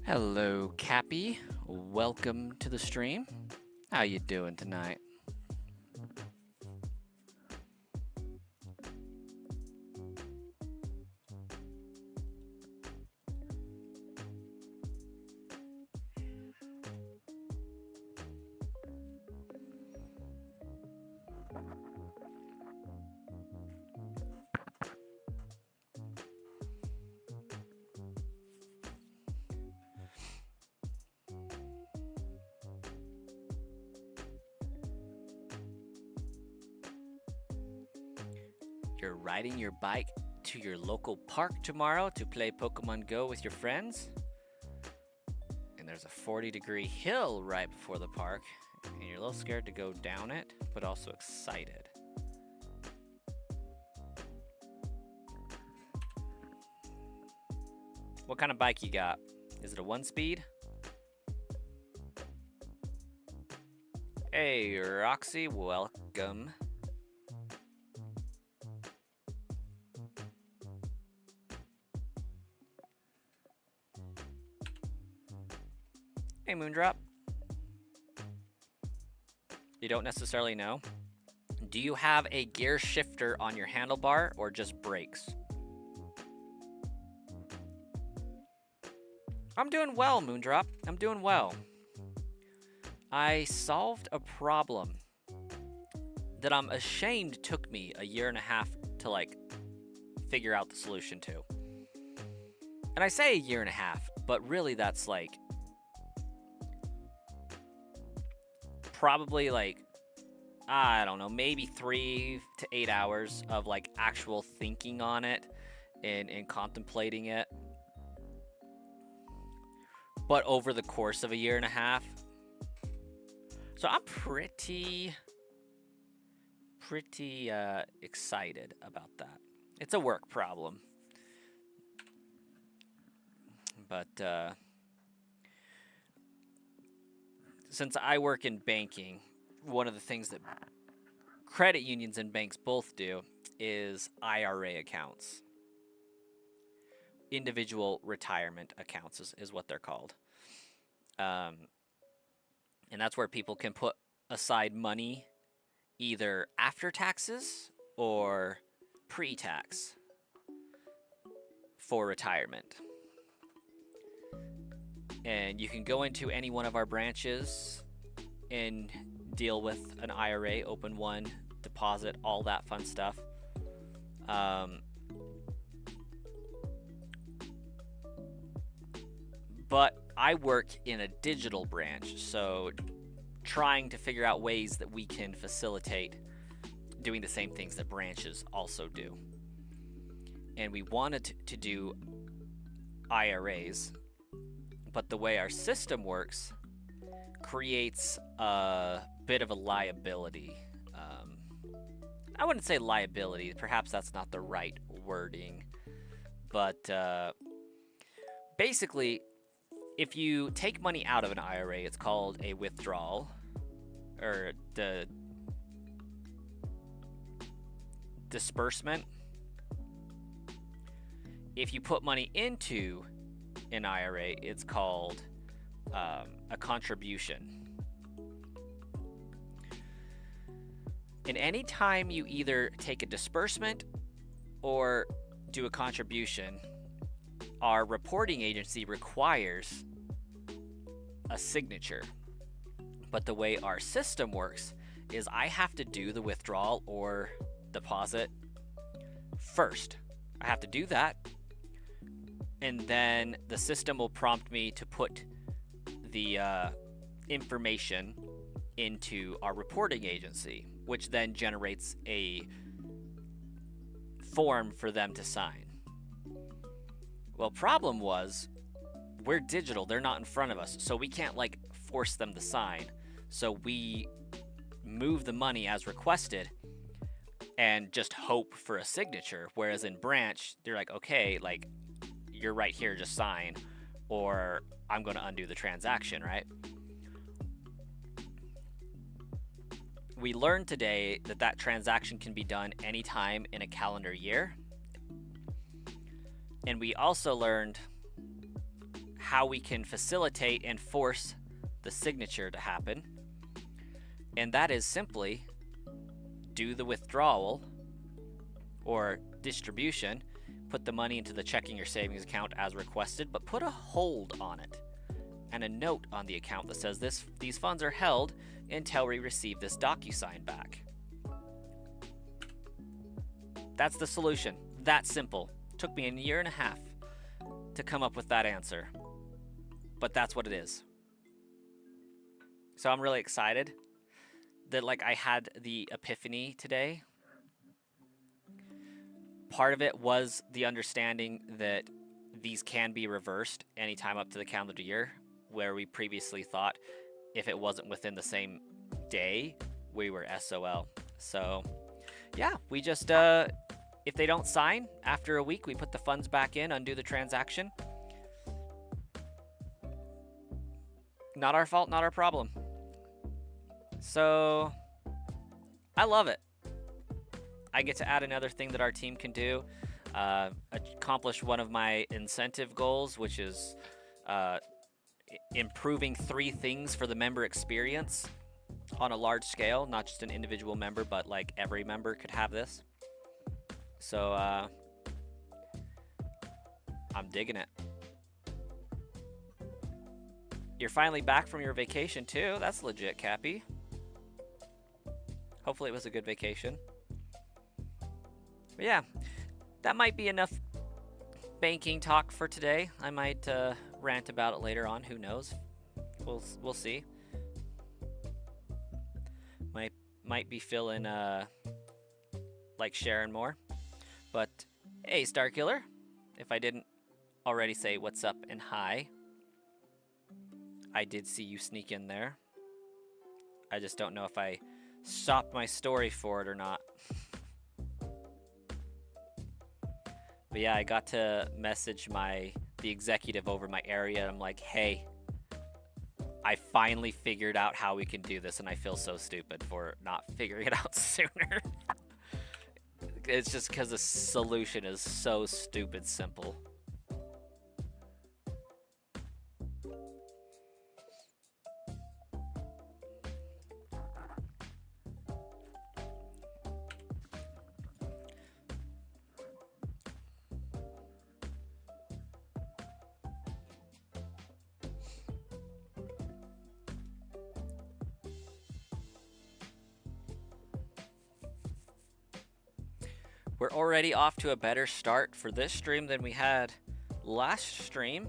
Hello, Cappy. Welcome to the stream. How you doing tonight? You're riding your bike to your local park tomorrow to play Pokemon Go with your friends? And there's a 40-degree hill right before the park, and you're a little scared to go down it, but also excited. What kind of bike you got? Is it a 1-speed? Hey, Roxy, welcome. Hey, Moondrop. You don't necessarily know. Do you have a gear shifter on your handlebar or just brakes? I'm doing well, Moondrop. I'm doing well. I solved a problem that I'm ashamed took me a year and a half to figure out the solution to. And I say a year and a half, but really that's probably I don't know, maybe 3 to 8 hours of actual thinking on it and contemplating it. But over the course of a year and a half. So I'm pretty excited about that. It's a work problem. But since I work in banking, one of the things that credit unions and banks both do is IRA accounts. Individual retirement accounts is what they're called. And that's where people can put aside money either after taxes or pre-tax for retirement. And you can go into any one of our branches and deal with an IRA, open one, deposit, all that fun stuff. But I work in a digital branch, so trying to figure out ways that we can facilitate doing the same things that branches also do. And we wanted to do IRAs, but the way our system works creates a bit of a liability. I wouldn't say liability, perhaps that's not the right wording, but basically, if you take money out of an IRA, it's called a withdrawal, or the disbursement. If you put money into an IRA, it's called a contribution. And anytime you either take a disbursement or do a contribution, our reporting agency requires a signature. But the way our system works is I have to do the withdrawal or deposit first. I have to do that, and then the system will prompt me to put the information into our reporting agency, which then generates a form for them to sign. Well, problem was, we're digital, they're not in front of us, so we can't force them to sign. So we move the money as requested and just hope for a signature. Whereas in branch, they're like, okay, you're right here, just sign, or I'm going to undo the transaction, right? We learned today that transaction can be done anytime in a calendar year. And we also learned how we can facilitate and force the signature to happen. And that is simply do the withdrawal or distribution, put the money into the checking or savings account as requested, but put a hold on it and a note on the account that says these funds are held until we receive this DocuSign back. That's the solution. That simple. Took me a year and a half to come up with that answer, but that's what it is. So I'm really excited that I had the epiphany today. Part of it was the understanding that these can be reversed anytime up to the calendar year, where we previously thought if it wasn't within the same day, we were SOL. So yeah, we just, if they don't sign after a week, we put the funds back in, undo the transaction. Not our fault, not our problem. So I love it. I get to add another thing that our team can do, accomplish one of my incentive goals, which is improving 3 things for the member experience on a large scale, not just an individual member, but every member could have this. So I'm digging it. You're finally back from your vacation too. That's legit, Cappy. Hopefully it was a good vacation. But yeah, that might be enough banking talk for today. I might rant about it later on. Who knows? We'll see. Might be feeling like sharing more. But hey, Starkiller, if I didn't already say what's up and hi, I did see you sneak in there. I just don't know if I stopped my story for it or not. But yeah, I got to message the executive over my area. I'm like, hey, I finally figured out how we can do this, and I feel so stupid for not figuring it out sooner. It's just because the solution is so stupid simple. We're already off to a better start for this stream than we had last stream.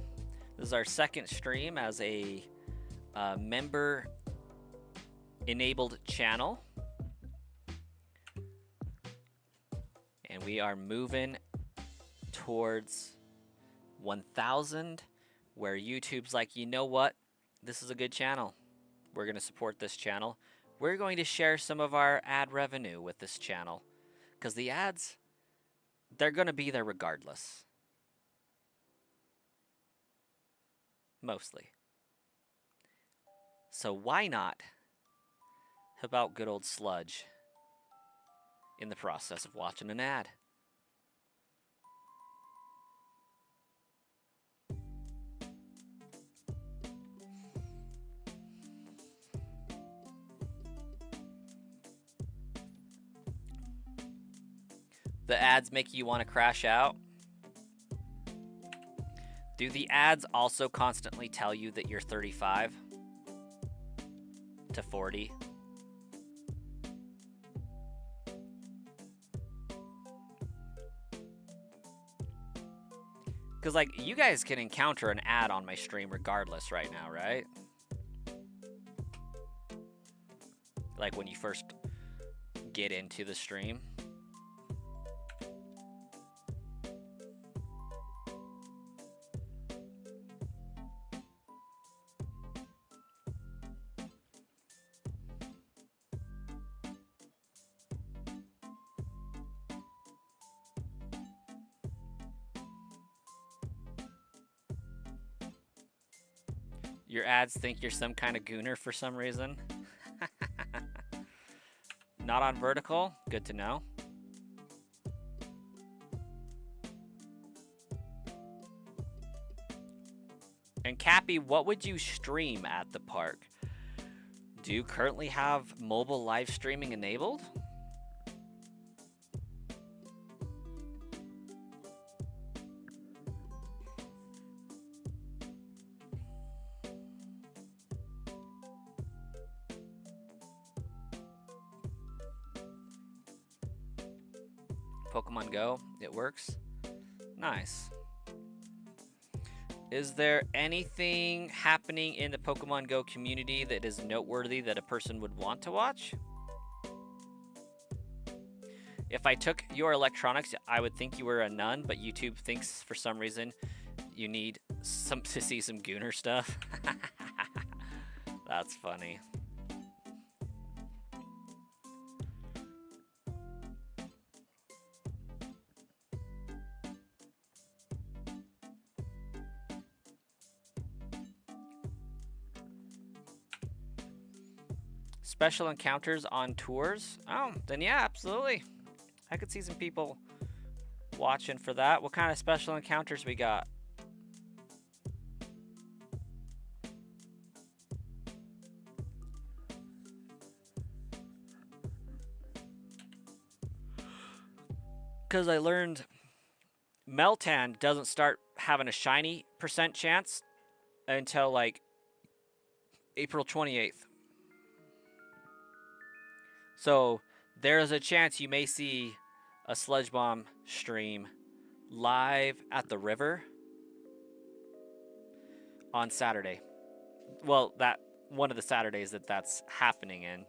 This is our second stream as a member-enabled channel. And we are moving towards 1,000, where YouTube's like, you know what? This is a good channel. We're going to support this channel. We're going to share some of our ad revenue with this channel. Because the ads, they're going to be there regardless. Mostly. So why not help out good old Sludge in the process of watching an ad? The ads make you want to crash out? Do the ads also constantly tell you that you're 35 to 40? Because, you guys can encounter an ad on my stream regardless right now, right? When you first get into the stream. Your ads think you're some kind of gooner for some reason. Not on vertical? Good to know. And Cappy, what would you stream at the park? Do you currently have mobile live streaming enabled? Pokemon Go, it works. Nice. Is there anything happening in the Pokemon Go community that is noteworthy that a person would want to watch? If I took your electronics, I would think you were a nun, but YouTube thinks for some reason you need to see some Gooner stuff. That's funny. Special encounters on tours? Oh, then yeah, absolutely. I could see some people watching for that. What kind of special encounters we got? Because I learned Meltan doesn't start having a shiny % chance until like April 28th. So there's a chance you may see a Sludge Bomb stream live at the river on Saturday. Well, that one of the Saturdays that's happening in.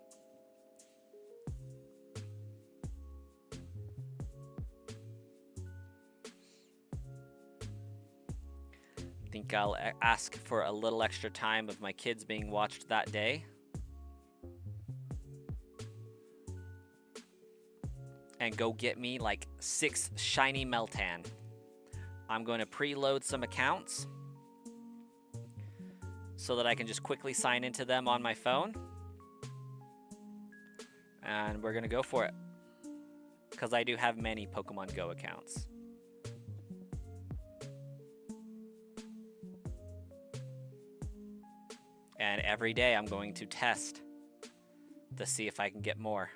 I think I'll ask for a little extra time of my kids being watched that day. And go get me like 6 shiny Meltan. I'm going to preload some accounts so that I can just quickly sign into them on my phone. And we're going to go for it. Because I do have many Pokemon Go accounts. And every day I'm going to test to see if I can get more.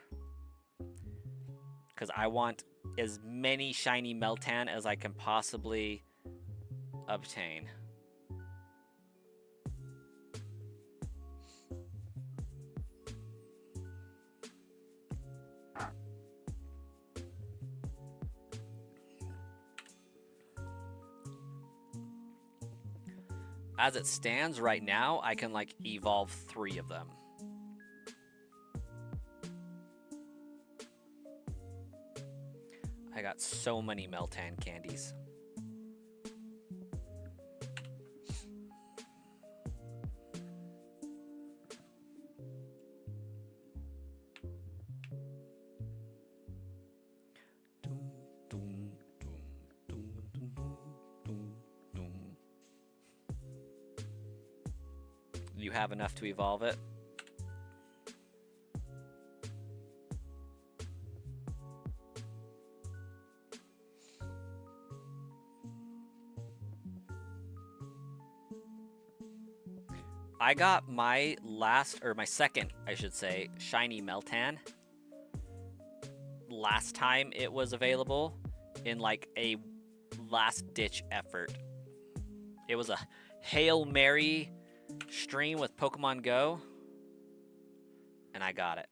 Because I want as many shiny Meltan as I can possibly obtain. As it stands right now, I can like evolve 3 of them. I got so many Meltan candies. You have enough to evolve it? I got my second, I should say, shiny Meltan last time it was available in like a last-ditch effort. It was a Hail Mary stream with Pokemon Go, and I got it.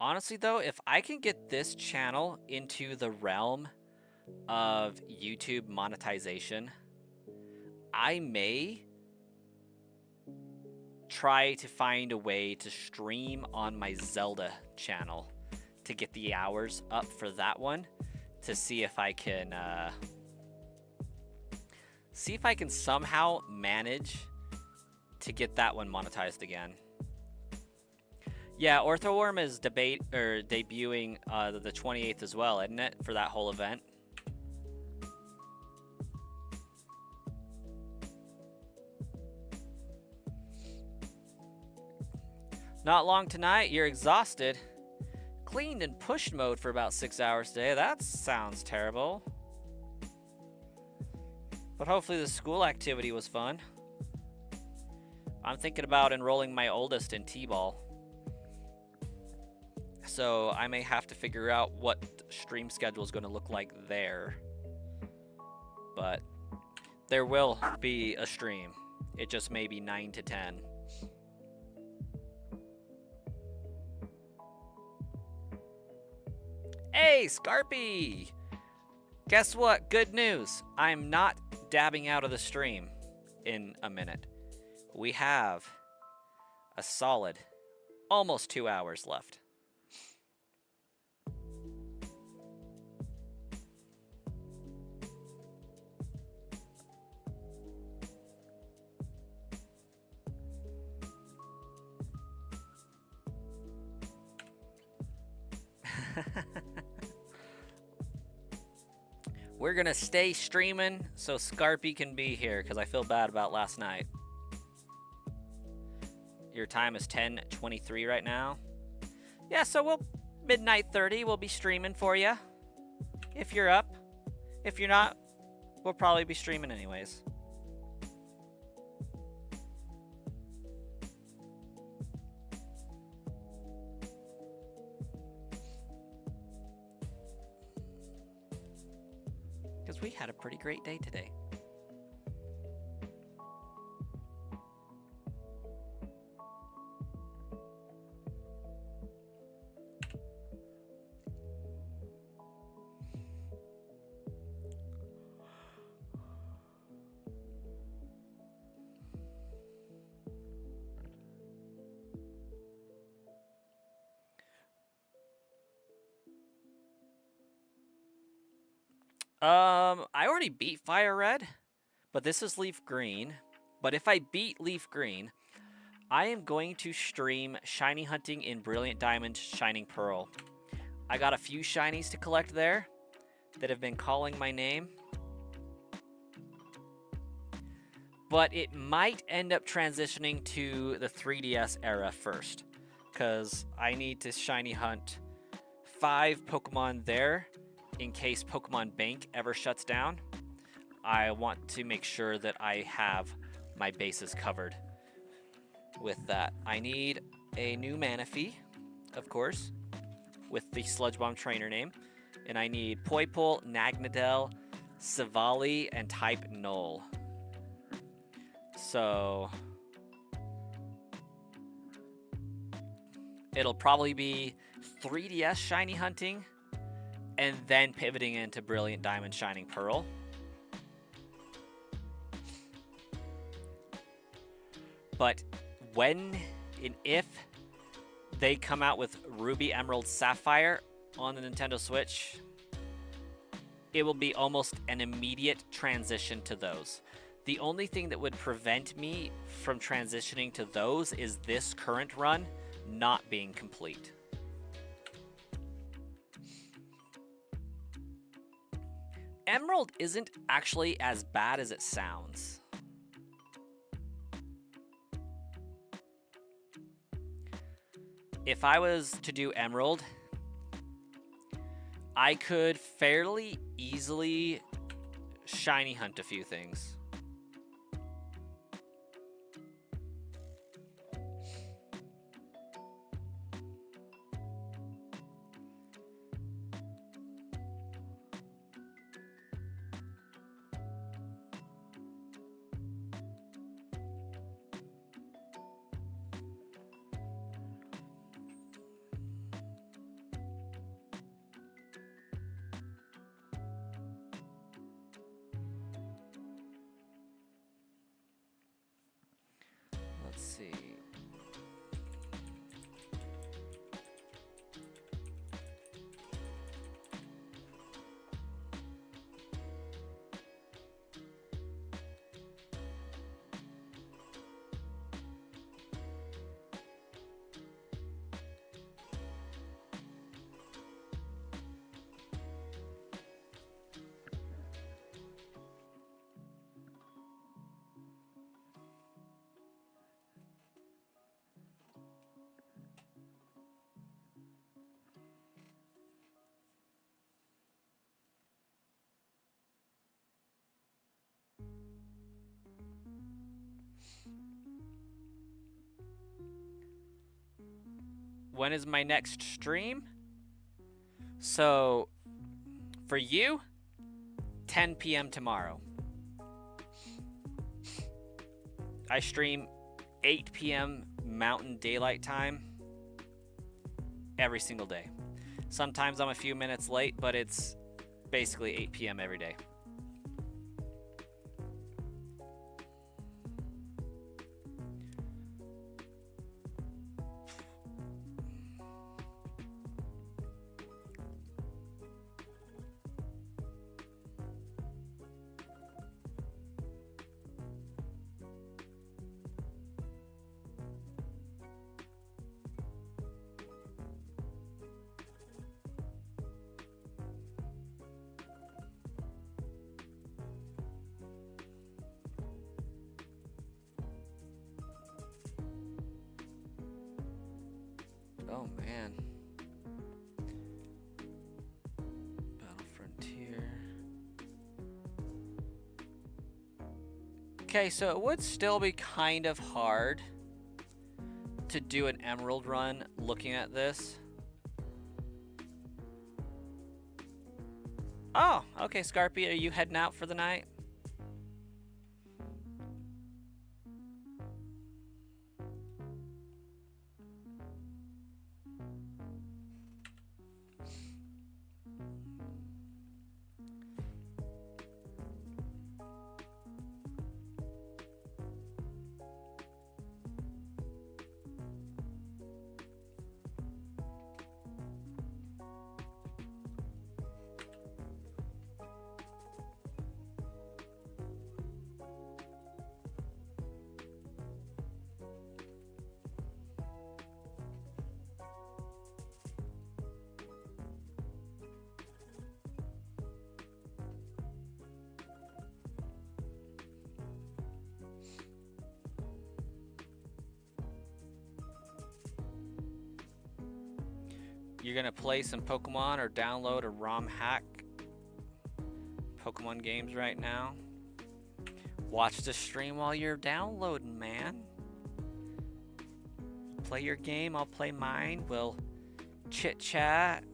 Honestly, though, if I can get this channel into the realm of YouTube monetization, I may try to find a way to stream on my Zelda channel to get the hours up for that one, to see if I can somehow manage to get that one monetized again. Yeah, Orthworm is debuting the 28th as well, isn't it, for that whole event? Not long tonight. You're exhausted. Cleaned and pushed mode for about 6 hours today. That sounds terrible. But hopefully the school activity was fun. I'm thinking about enrolling my oldest in T-ball. So I may have to figure out what stream schedule is going to look like there. But there will be a stream. It just may be 9 to 10. Hey, Scarpy! Guess what? Good news. I'm not dabbing out of the stream in a minute. We have a solid almost 2 hours left. We're gonna stay streaming so Scarpy can be here because I feel bad about last night. Your time is 10:23 right now. Yeah, so we'll midnight 30. We'll be streaming for you if you're up. If you're not, we'll probably be streaming anyways. Because we had a pretty great day today. I already beat Fire Red, but this is Leaf Green. But if I beat Leaf Green, I am going to stream Shiny Hunting in Brilliant Diamond, Shining Pearl. I got a few shinies to collect there that have been calling my name. But it might end up transitioning to the 3DS era first, because I need to shiny hunt 5 Pokemon there in case Pokemon Bank ever shuts down. I want to make sure that I have my bases covered with that. I need a new Manaphy, of course, with the Sludge Bomb trainer name. And I need Poipole, Nagnadel, Savali, and type Null. So it'll probably be 3DS shiny hunting and then pivoting into Brilliant Diamond Shining Pearl. But when and if they come out with Ruby, Emerald, Sapphire on the Nintendo Switch, it will be almost an immediate transition to those. The only thing that would prevent me from transitioning to those is this current run not being complete. Emerald isn't actually as bad as it sounds. If I was to do Emerald, I could fairly easily shiny hunt a few things. Let's see. when is my next stream? So, for you, 10 p.m. tomorrow. I stream 8 p.m. Mountain Daylight Time every single day. Sometimes I'm a few minutes late, but it's basically 8 p.m. every day. Oh man. Battle Frontier. Okay, so it would still be kind of hard to do an emerald run looking at this. Oh, okay, Scarpy, are you heading out for the night? You're gonna play some Pokemon or download a ROM hack Pokemon games right now? Watch the stream while you're downloading, man. Play your game, I'll play mine. We'll chit chat.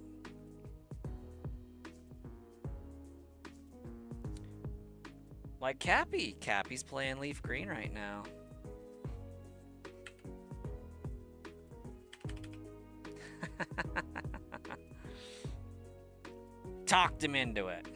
Like Cappy. Cappy's playing Leaf Green right now. Talked him into it.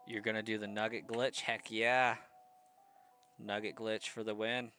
You're gonna do the nugget glitch? Heck yeah. Nugget glitch for the win.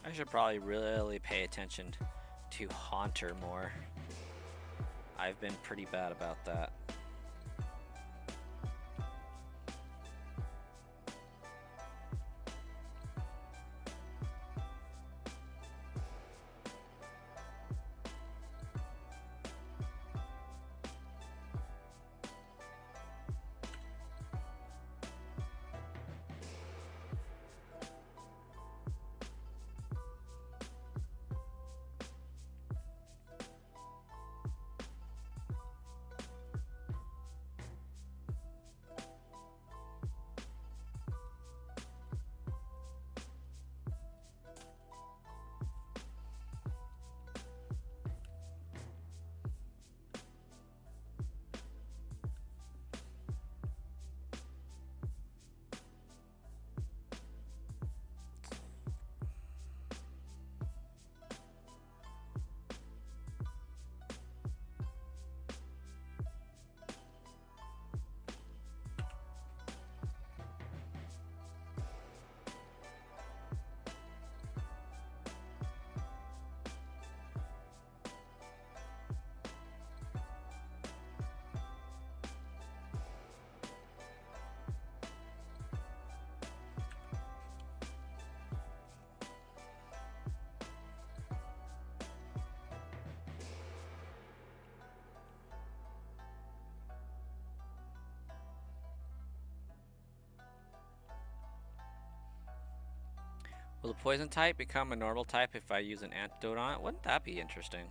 I should probably really pay attention to Haunter more. I've been pretty bad about that. poison type become a normal type if I use an antidote on it? Wouldn't that be interesting?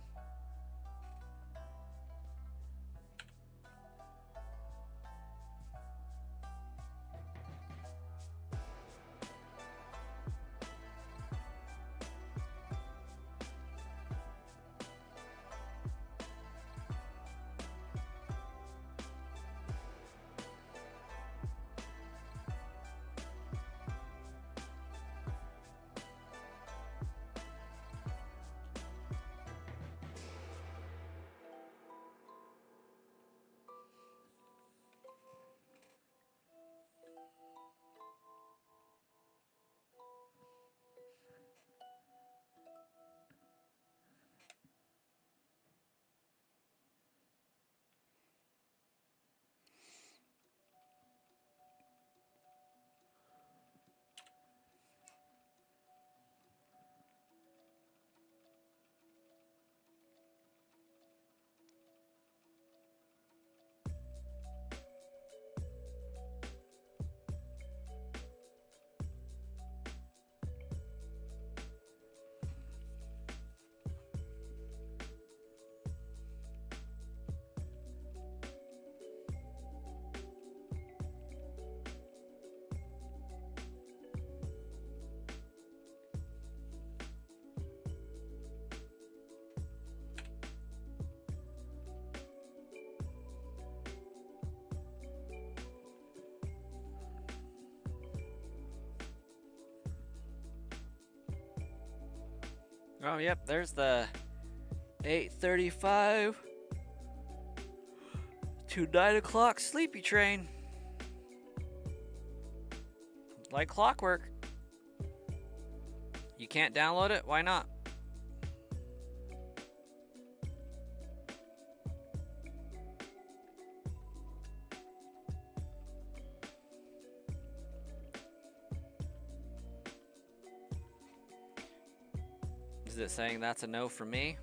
Oh, yep, there's the 8:35 to 9 o'clock sleepy train. Like clockwork. You can't download it? Why not? Is it saying that's a no for me?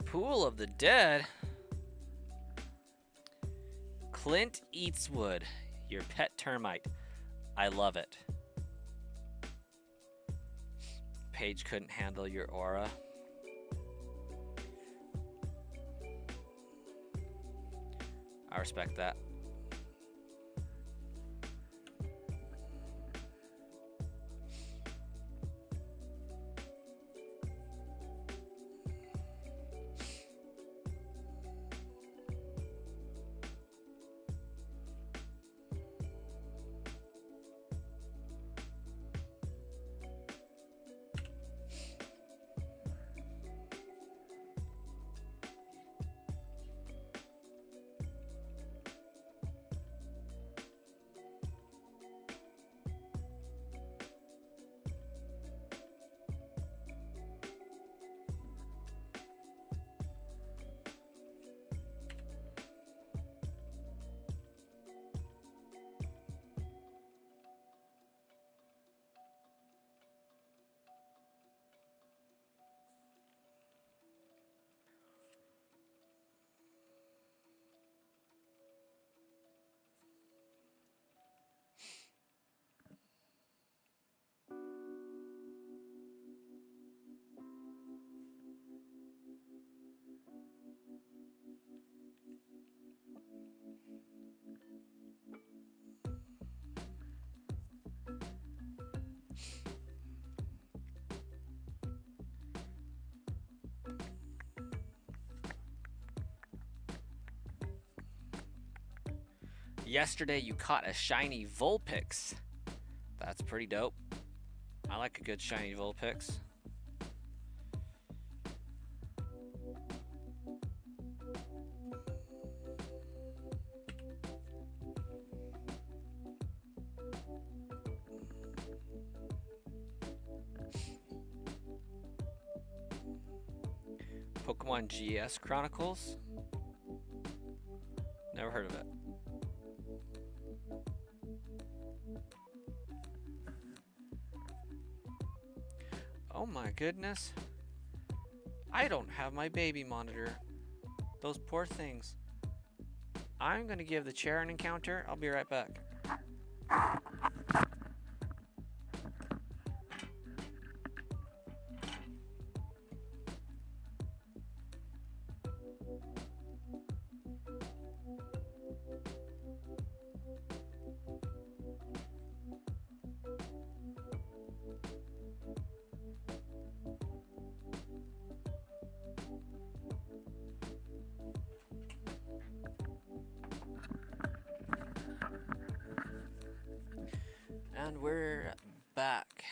Pool of the Dead? Clint Eastwood, your pet termite. I love it. Paige couldn't handle your aura. I respect that. Yesterday you caught a shiny Vulpix. That's pretty dope. I like a good shiny Vulpix. Pokemon GS Chronicles? Never heard of it. Oh my goodness. I don't have my baby monitor. Those poor things. I'm gonna give the chair an encounter. I'll be right back. And we're back.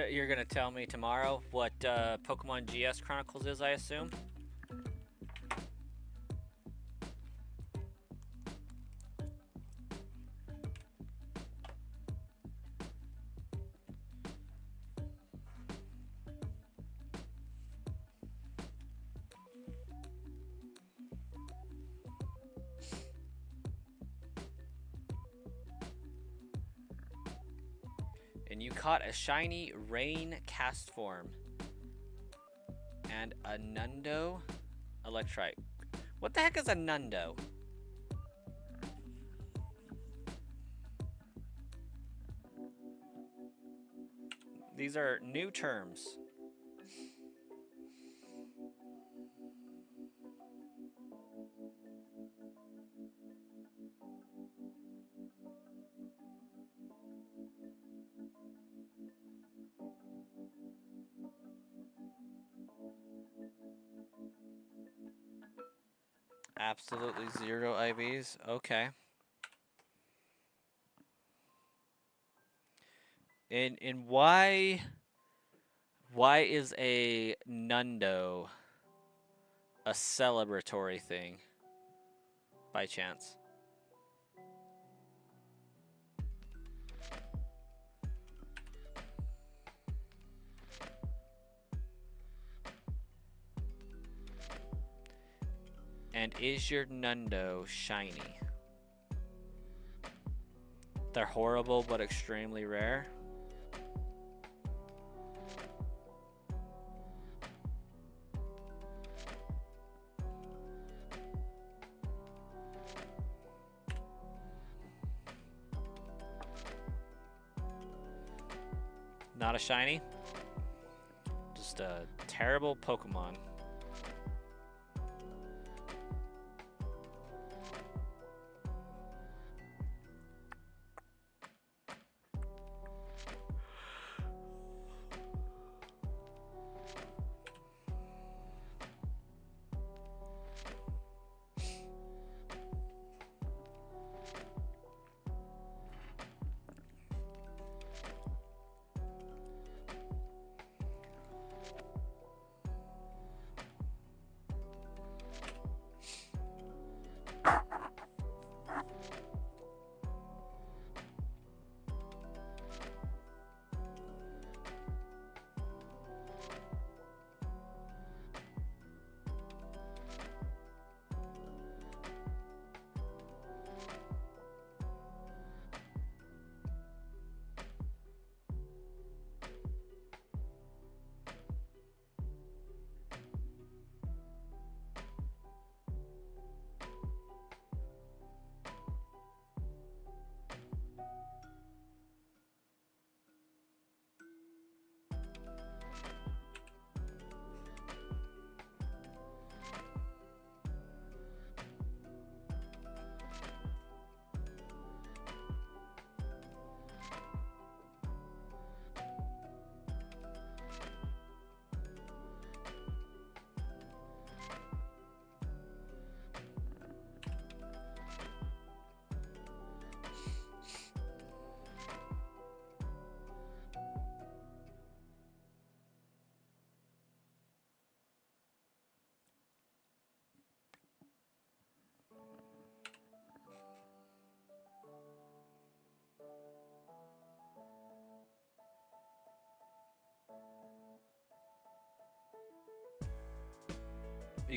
You're gonna tell me tomorrow what Pokemon GS Chronicles is, I assume? And you caught a shiny Rain cast form. And a Nundo Electrite. What the heck is a Nundo? These are new terms. Absolutely zero IVs. Okay. And why is a Nundo a celebratory thing by chance? And is your Nundo shiny? They're horrible but extremely rare. Not a shiny? Just a terrible Pokemon.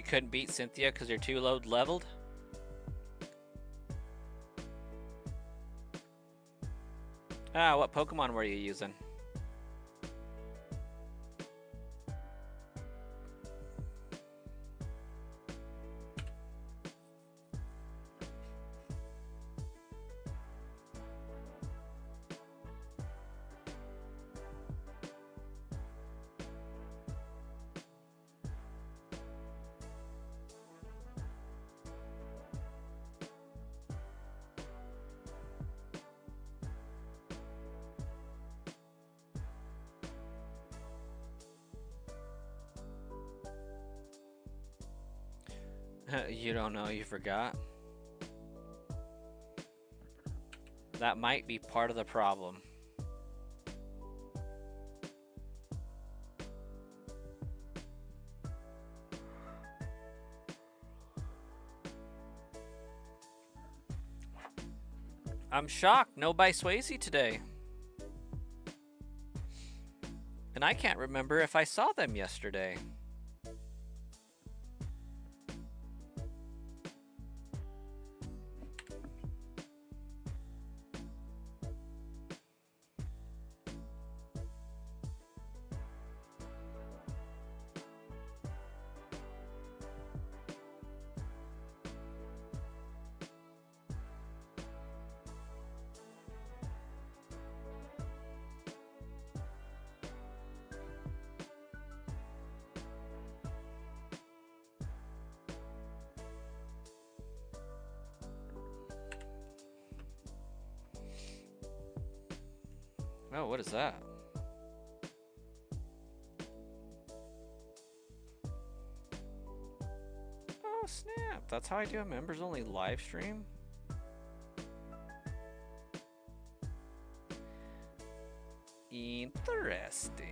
You couldn't beat Cynthia because you're too low leveled? Ah, what Pokemon were you using? You don't know, you forgot. That might be part of the problem. I'm shocked, no by Swayze today. And I can't remember if I saw them yesterday. Oh, what is that? Oh, snap. That's how I do a members only live stream? Interesting.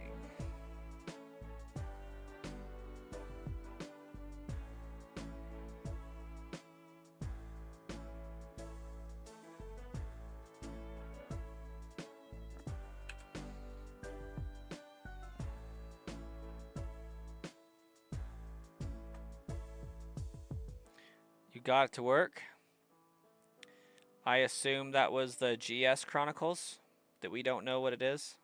You got it to work? I assume that was the GS Chronicles, that we don't know what it is.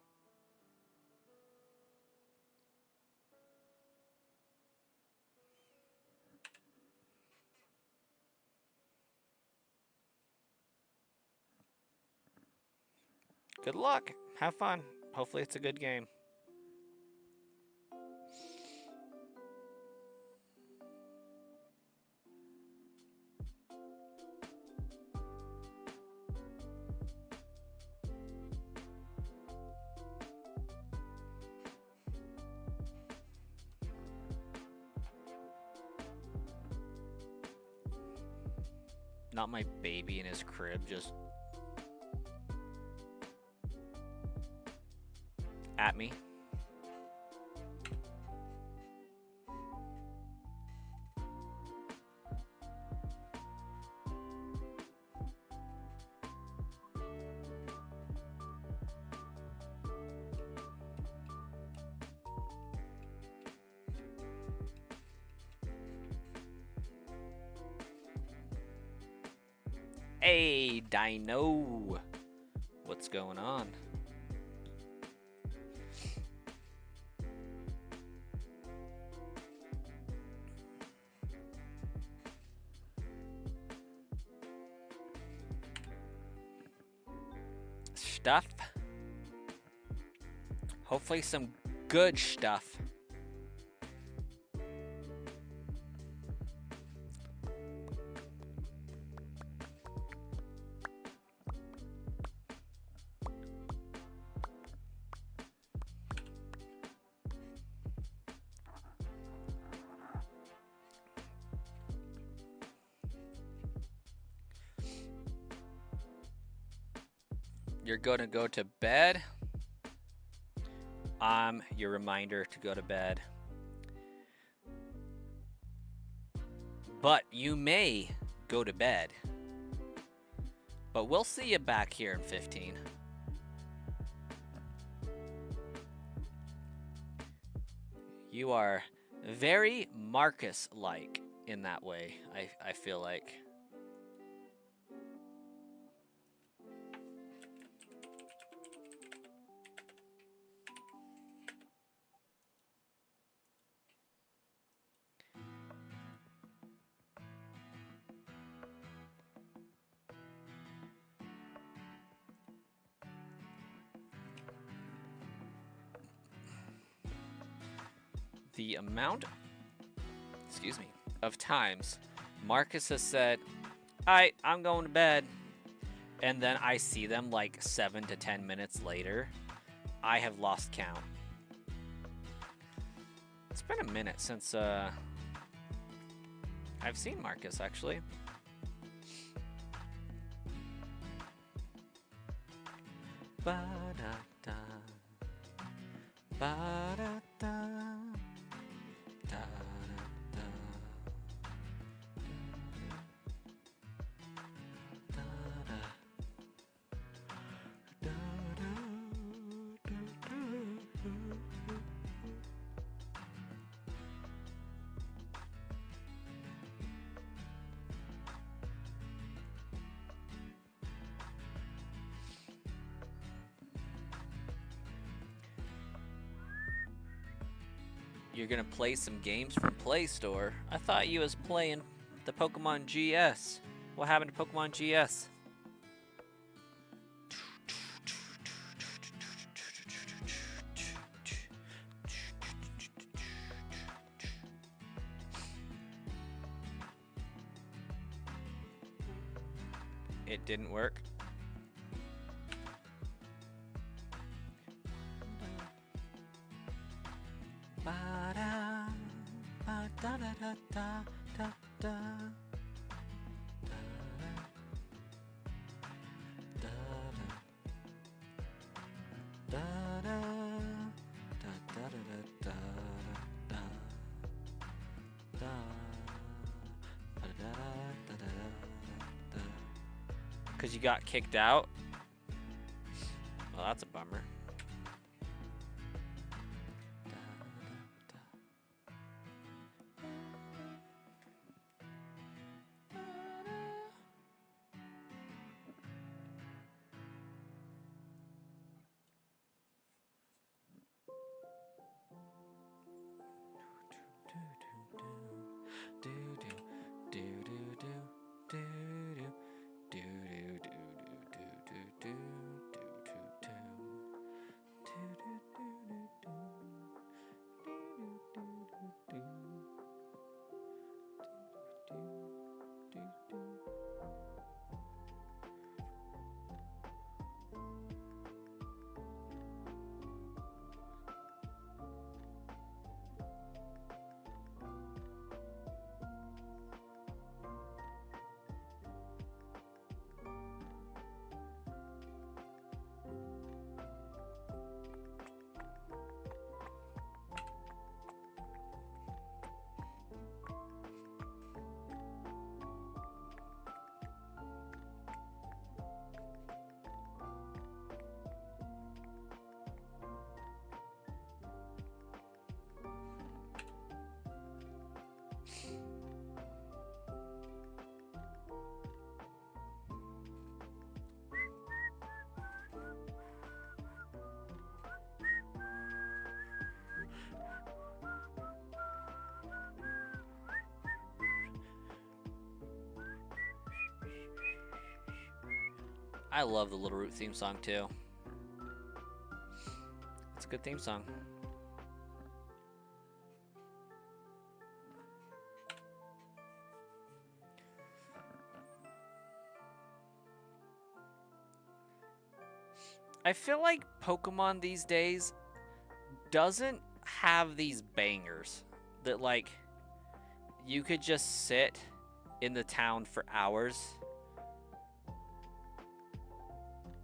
Good luck. Have fun. Hopefully it's a good game. Not my baby in his crib, just at me. Hey, Dino. What's going on? Stuff. Hopefully some good stuff. You're gonna go to bed. I'm your reminder to go to bed. But you may go to bed. But we'll see you back here in 15. You are very Marcus-like in that way, I feel like. The amount, excuse me, of times Marcus has said, "All right, I'm going to bed," and then I see them like 7 to 10 minutes later, I have lost count. It's been a minute since I've seen Marcus, actually. Ba-da-da. Ba-da-da. Da-da-da. Da-da. Da-da. You're gonna play some games from Play Store? I thought you was playing the Pokemon GS. What happened to Pokemon GS? It didn't work. Ba-da, ba-da-da-da-da-da-da. Because you got kicked out? Well, that's a bummer. I love the Little Root theme song too. It's a good theme song. I feel like Pokemon these days doesn't have these bangers that like you could just sit in the town for hours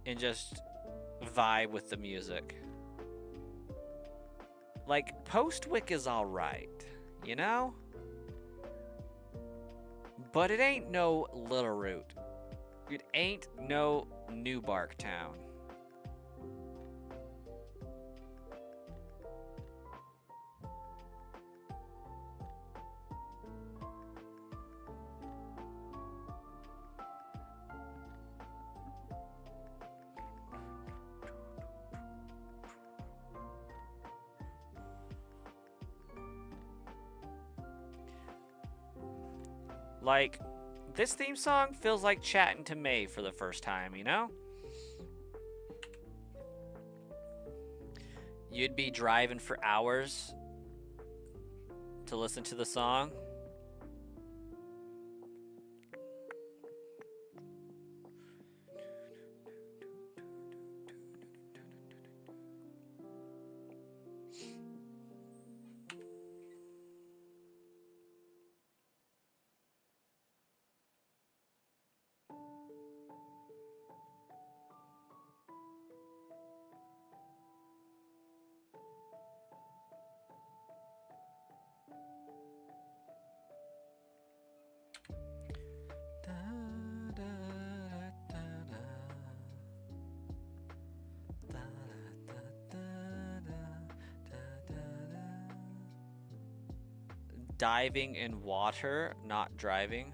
and just vibe with the music. Like, Postwick is alright, you know? But it ain't no Little Root. It ain't no New Bark Town. Like, this theme song feels like chatting to May for the first time, you know? You'd be driving for hours to listen to the song. Diving in water, not driving.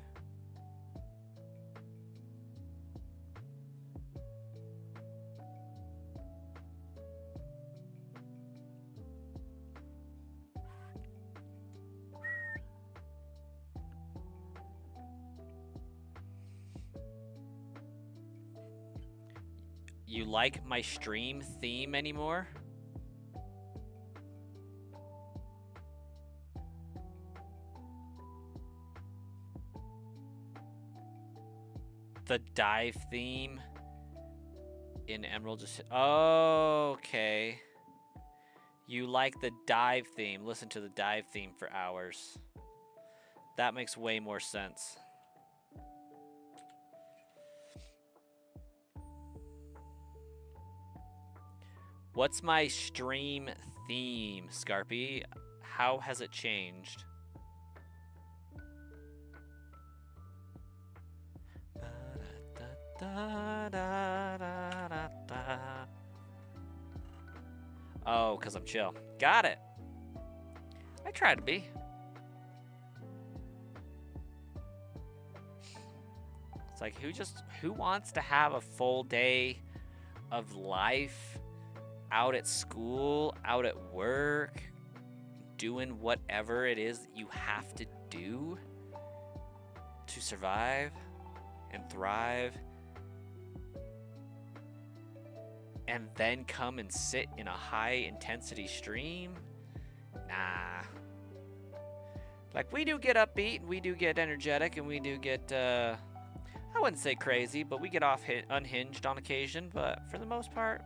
You like my stream theme anymore? The dive theme in Emerald. Oh, okay. You like the dive theme. Listen to the dive theme for hours. That makes way more sense. What's my stream theme, Scarpy? How has it changed? Oh, because I'm chill. Got it. I try to be. It's like, who wants to have a full day of life out at school, out at work, doing whatever it is that you have to do to survive and thrive, and then come and sit in a high intensity stream? Nah. Like, we do get upbeat, and we do get energetic, and we do get, I wouldn't say crazy, but we get unhinged on occasion, but for the most part,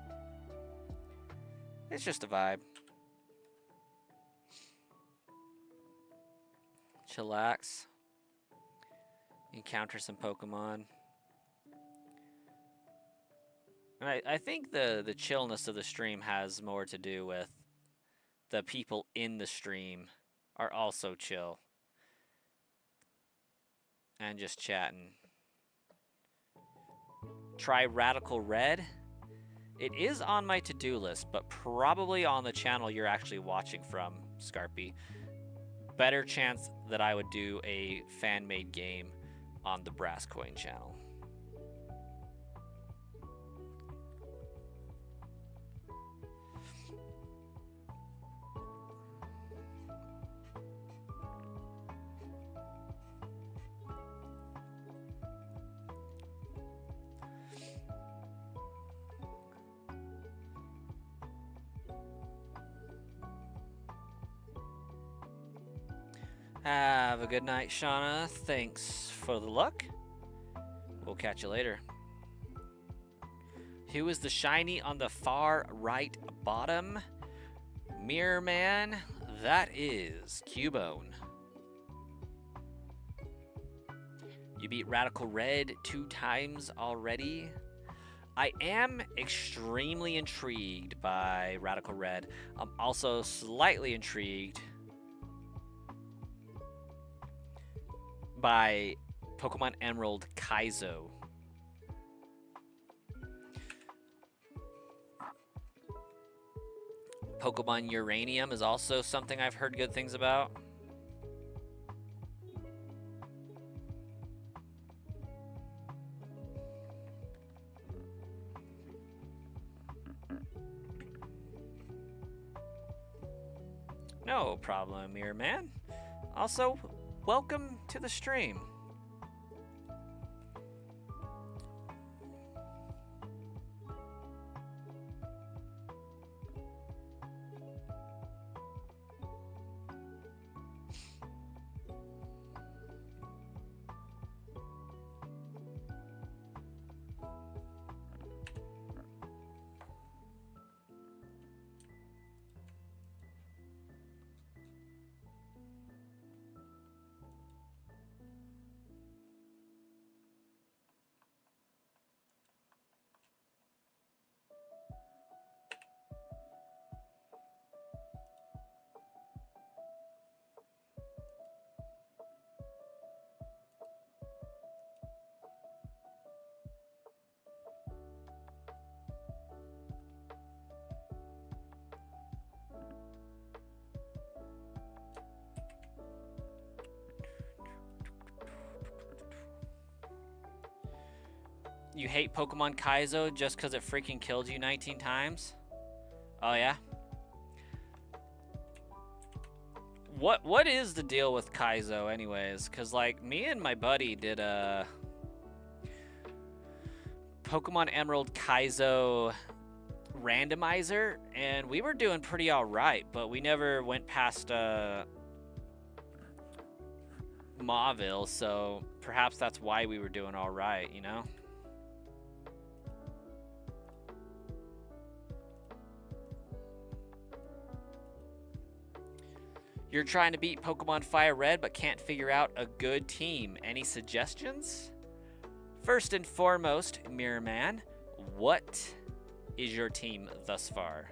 it's just a vibe. Chillax. Encounter some Pokemon. And I think the chillness of the stream has more to do with the people in the stream are also chill. And just chatting. Try Radical Red. It is on my to-do list, but probably on the channel you're actually watching from, Scarpy. Better chance that I would do a fan-made game on the Brass Coin channel. Have a good night, Shauna. Thanks for the luck. We'll catch you later. Who is the shiny on the far right bottom? Mirror Man. That is Cubone. You beat Radical Red 2 times already. I am extremely intrigued by Radical Red. I'm also slightly intrigued by Pokemon Emerald Kaizo. Pokemon Uranium is also something I've heard good things about. No problem, Mirror Man. Also, welcome to the stream. You hate Pokemon Kaizo just because it freaking killed you 19 times? Oh, yeah? What is the deal with Kaizo anyways? Because, like, me and my buddy did a Pokemon Emerald Kaizo randomizer, and we were doing pretty alright, but we never went past Mauville, so perhaps that's why we were doing alright, you know? You're trying to beat Pokemon Fire Red but can't figure out a good team. Any suggestions? First and foremost, Mirror Man, what is your team thus far?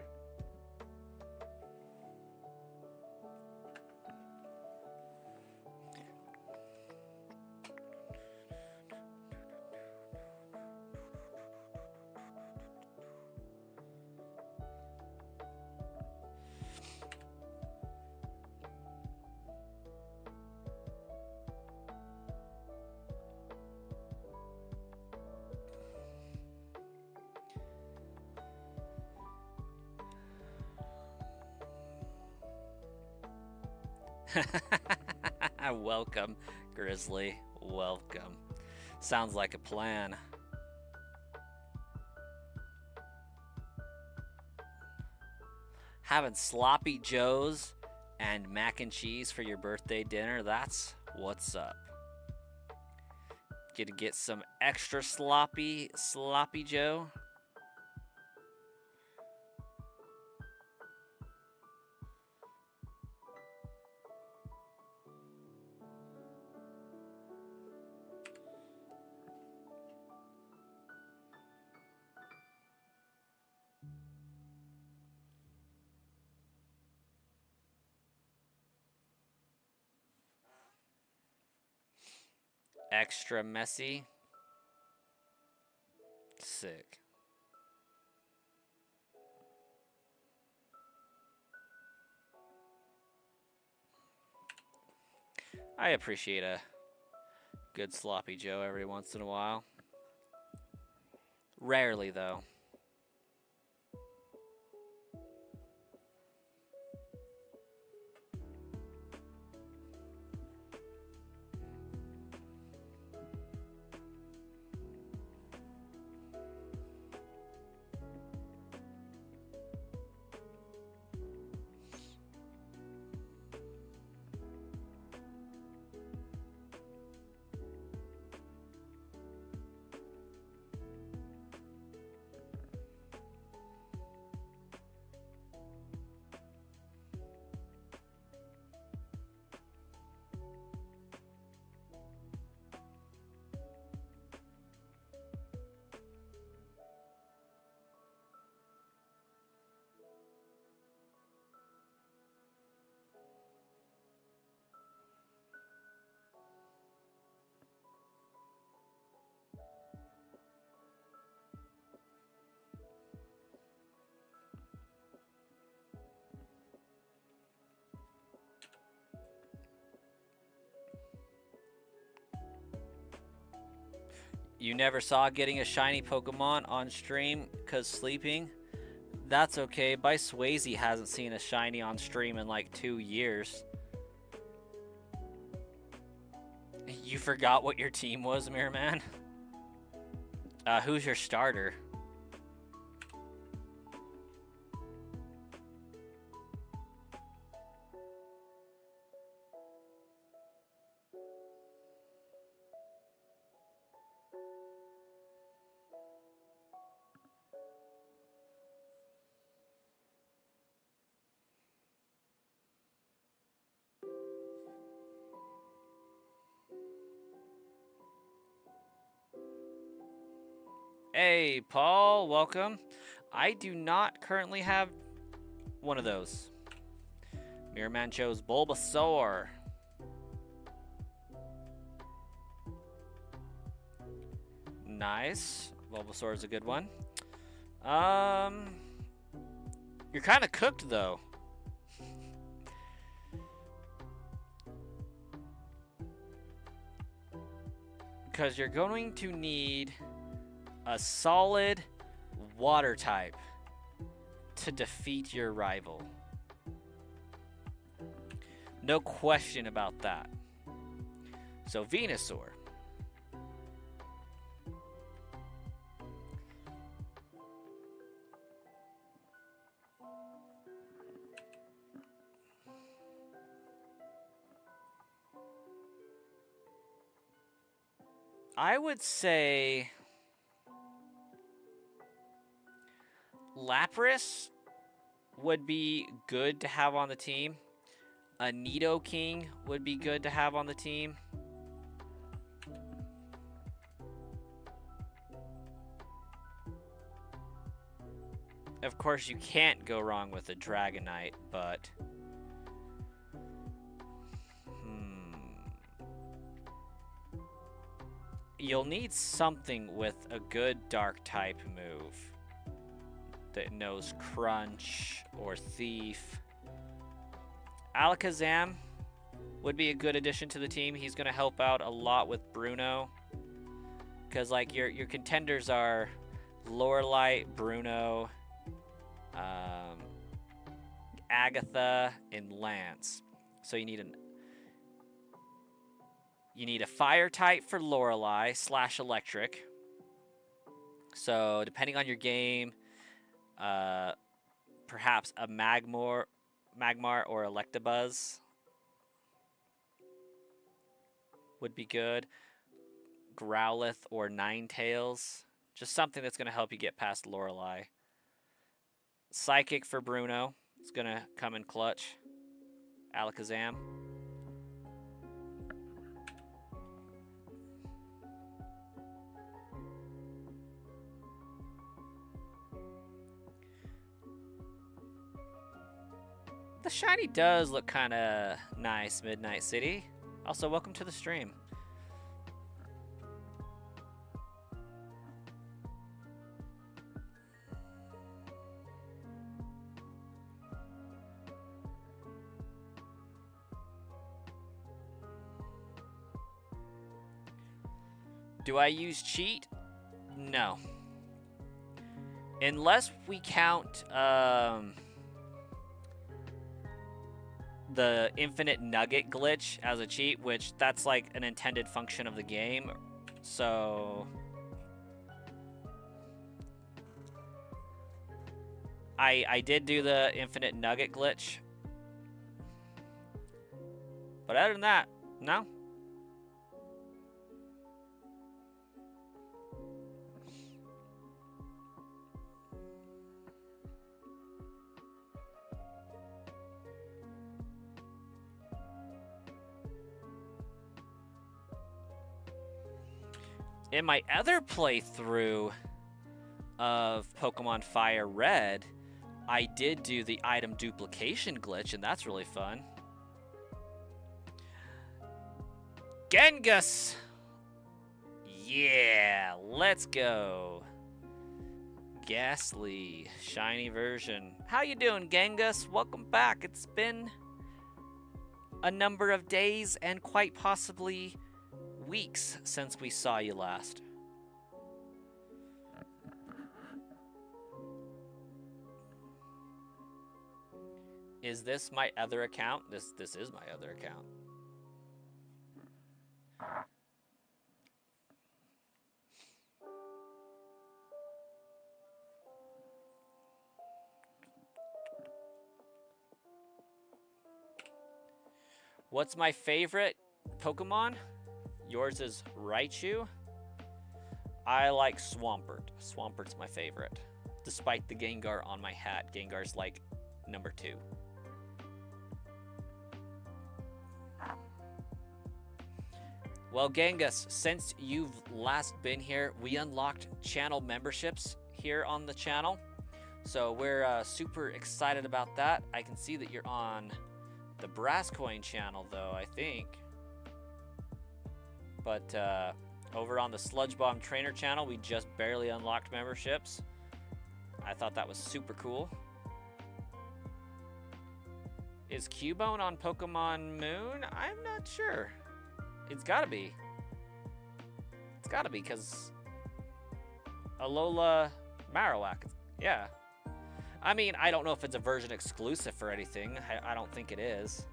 Welcome, Grizzly. Welcome. Sounds like a plan. Having sloppy joes and mac and cheese for your birthday dinner, that's what's up. Get some extra sloppy joe. Extra messy. Sick. I appreciate a good sloppy joe every once in a while. Rarely, though. You never saw getting a shiny Pokemon on stream because sleeping? That's okay. By Swayze hasn't seen a shiny on stream in like 2 years. You forgot what your team was, Mirror Man? Who's your starter? Hey, Paul, welcome. I do not currently have one of those. Mirror Man chose Bulbasaur. Nice. Bulbasaur is a good one. You're kind of cooked, though. Because you're going to need a solid water type to defeat your rival. No question about that. So Venusaur. I would say Lapras would be good to have on the team. A Nidoking would be good to have on the team. Of course, you can't go wrong with a Dragonite, but you'll need something with a good dark type move that knows Crunch or Thief. Alakazam would be a good addition to the team. He's going to help out a lot with Bruno. Because, like, your contenders are Lorelei, Bruno, Agatha, and Lance. So you need a fire type for Lorelei / electric. So depending on your game, perhaps a Magmar or Electabuzz would be good. Growlithe or Ninetales. Just something that's going to help you get past Lorelei. Psychic for Bruno. It's going to come in clutch. Alakazam. The shiny does look kind of nice, Midnight City. Also, welcome to the stream. Do I use cheat? No. Unless we count the infinite nugget glitch as a cheat, which that's like an intended function of the game. So I did do the infinite nugget glitch. But other than that, no. In my other playthrough of Pokemon Fire Red, I did do the item duplication glitch, and that's really fun. Genghis! Yeah, let's go. Ghastly, shiny version. How you doing, Genghis? Welcome back. It's been a number of days and quite possibly weeks since we saw you last. Is this my other account? This is my other account. What's my favorite Pokemon? Yours is Raichu. I like Swampert. Swampert's my favorite. Despite the Gengar on my hat, Gengar's like number 2. Well, Genghis, since you've last been here, we unlocked channel memberships here on the channel. So we're super excited about that. I can see that you're on the Brass Coin channel, though, I think. But over on the Sludge Bomb Trainer channel, we just barely unlocked memberships. I thought that was super cool. Is Cubone on Pokemon Moon? I'm not sure. It's gotta be. It's gotta be, because Alola Marowak. Yeah. I mean, I don't know if it's a version exclusive or anything. I don't think it is.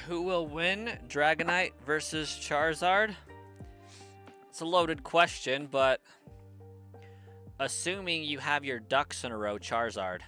Who will win, Dragonite versus Charizard? It's a loaded question, but assuming you have your ducks in a row, Charizard.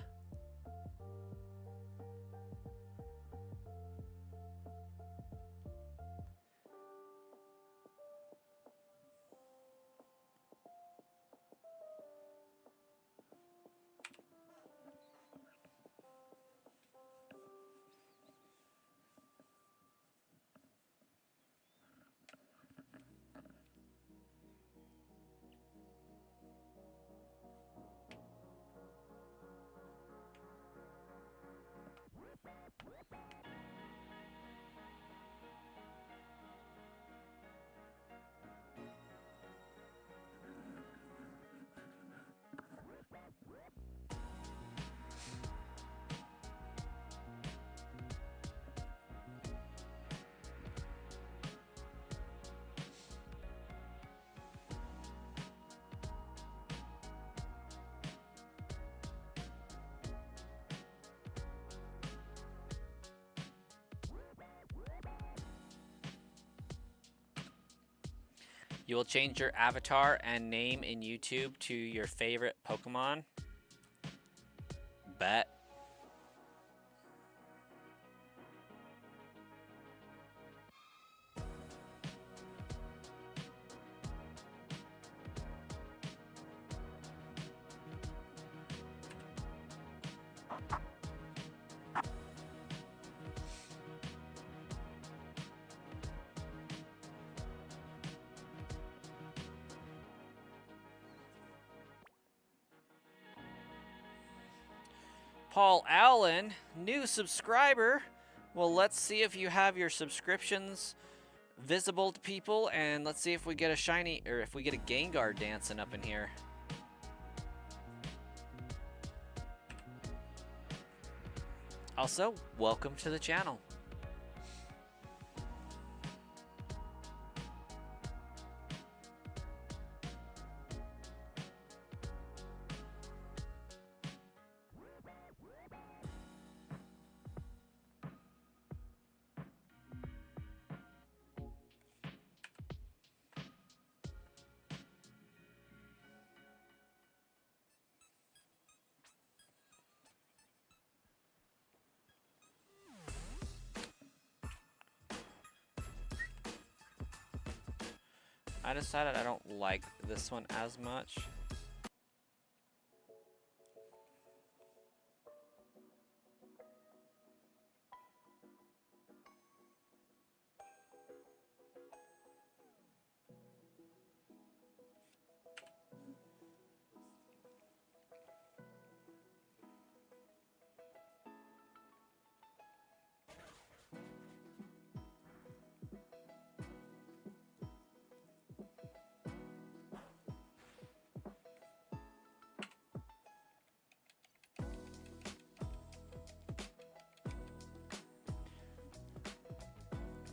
You will change your avatar and name in YouTube to your favorite Pokemon? Bet. Paul Allen, new subscriber. Well, let's see if you have your subscriptions visible to people, and let's see if we get a shiny, or if we get a Gengar dancing up in here. Also, welcome to the channel. I decided I don't like this one as much.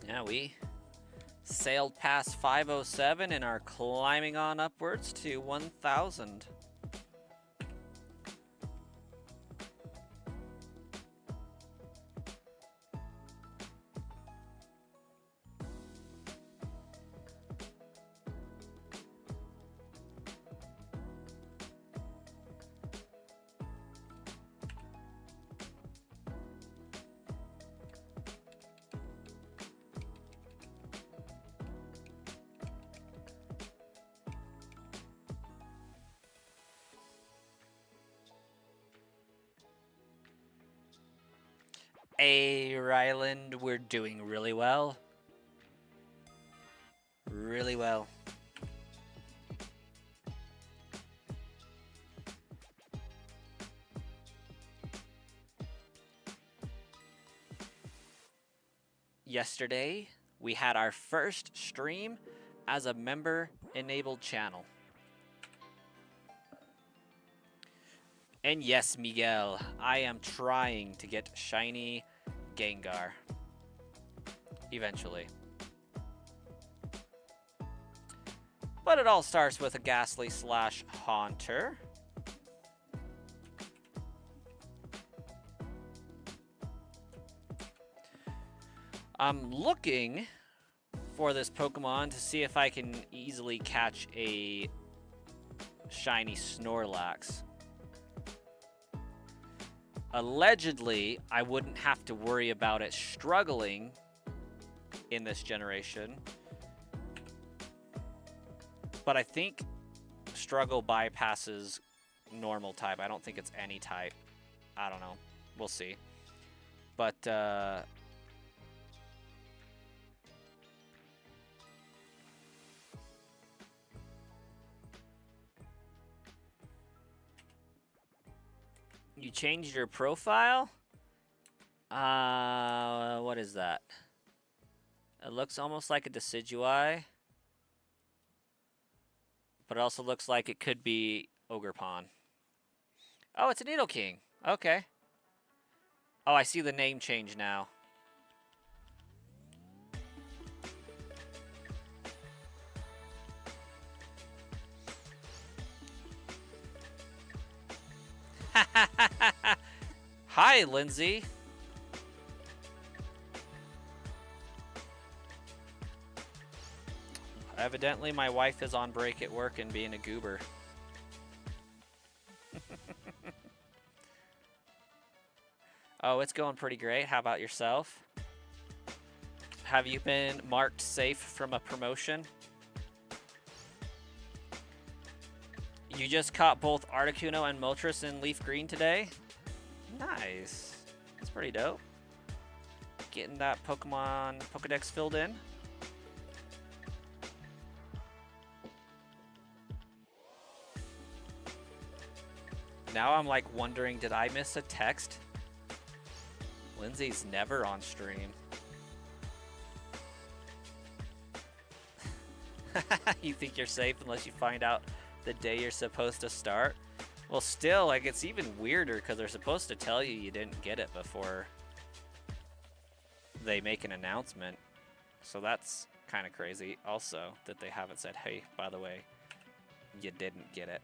Yeah, we sailed past 507 and are climbing on upwards to 1,000. Hey, Ryland, we're doing really well. Really well. Yesterday, we had our first stream as a member-enabled channel. And yes, Miguel, I am trying to get shiny Gengar. Eventually. But it all starts with a Ghastly / Haunter. I'm looking for this Pokemon to see if I can easily catch a shiny Snorlax. Allegedly, I wouldn't have to worry about it struggling in this generation. But I think struggle bypasses normal type. I don't think it's any type. I don't know. We'll see. But, you changed your profile? What is that? It looks almost like a Decidueye. But it also looks like it could be Ogerpon. Oh, it's a Nidoking. Okay. Oh, I see the name change now. Hi, Lindsay. Evidently, my wife is on break at work and being a goober. Oh, it's going pretty great. How about yourself? Have you been marked safe from a promotion? You just caught both Articuno and Moltres in Leaf Green today? Nice. That's pretty dope. Getting that Pokemon Pokedex filled in. Now I'm like wondering, did I miss a text? Lindsay's never on stream. You think you're safe unless you find out the day you're supposed to start? Well, still, like, it's even weirder because they're supposed to tell you you didn't get it before they make an announcement. So that's kind of crazy also that they haven't said, hey, by the way, you didn't get it.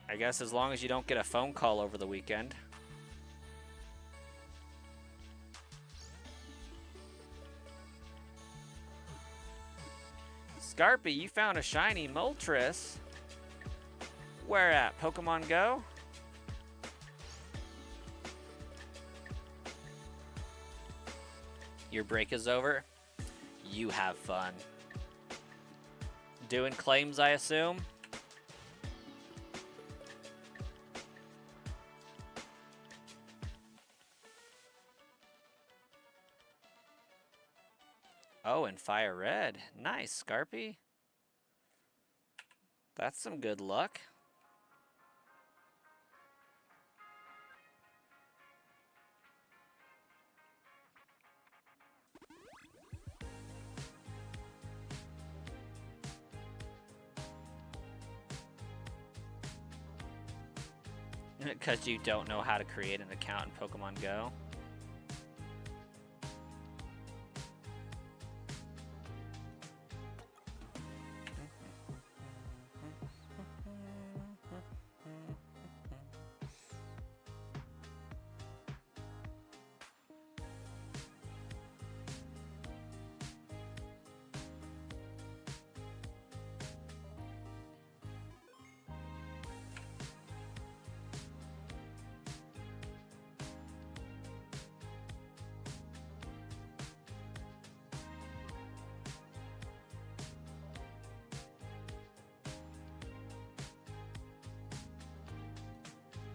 I guess as long as you don't get a phone call over the weekend. Scarpy, you found a shiny Moltres. Where at? Pokemon Go? Your break is over? You have fun. Doing claims, I assume? Oh, and Fire Red. Nice, Scarpy. That's some good luck. Because you don't know how to create an account in Pokemon Go.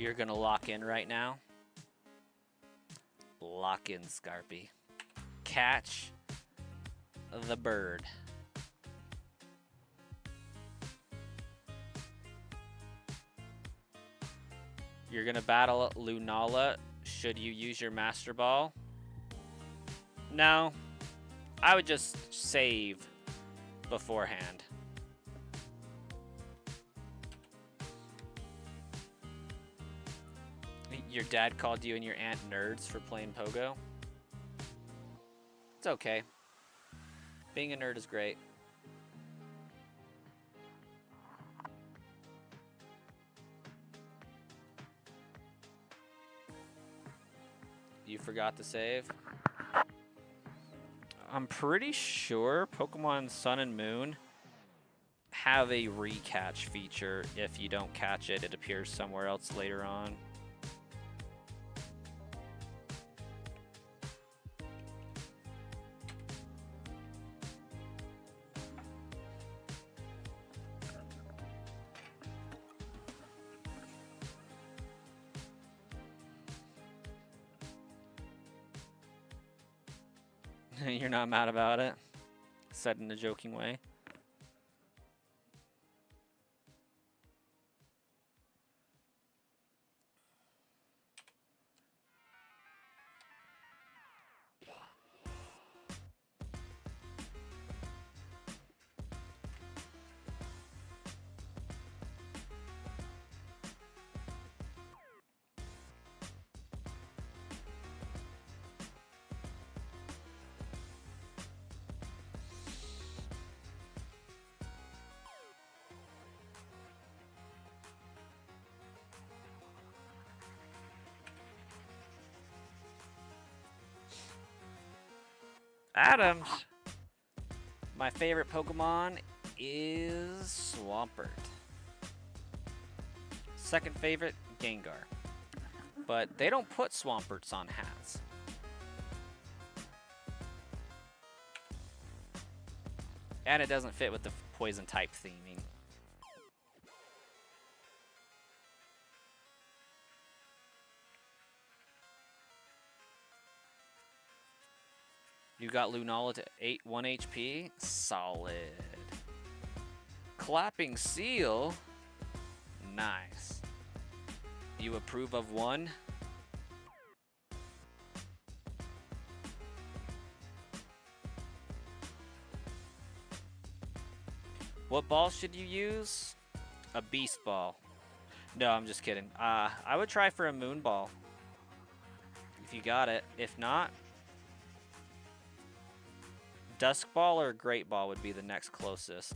You're gonna lock in right now? Lock in, Scarpy. Catch the bird. You're gonna battle Lunala. Should you use your Master Ball? No. I would just save beforehand. Your dad called you and your aunt nerds for playing Pogo? It's okay. Being a nerd is great. You forgot to save? I'm pretty sure Pokemon Sun and Moon have a recatch feature. If you don't catch it, it appears somewhere else later on. You're not mad about it? Said in a joking way. Adams! My favorite Pokemon is Swampert. Second favorite, Gengar. But they don't put Swamperts on hats. And it doesn't fit with the poison type theming. You got Lunala to 1 HP. Solid. Clapping Seal. Nice. You approve of 1? What ball should you use? A Beast Ball. No, I'm just kidding. I would try for a Moon Ball. If you got it. If not, Dusk Ball or Great Ball would be the next closest.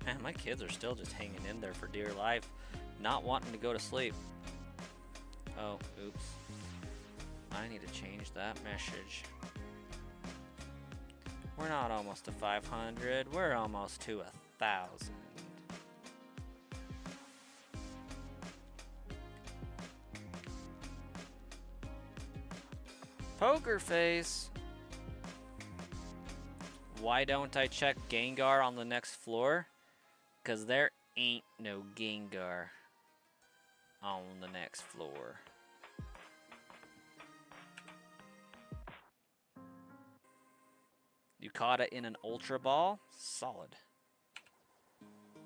Man, my kids are still just hanging in there for dear life, not wanting to go to sleep. Oh, oops. I need to change that message. We're not almost to 500, we're almost to 1,000. Poker Face! Why don't I check Gengar on the next floor? Because there ain't no Gengar on the next floor. You caught it in an Ultra Ball? Solid.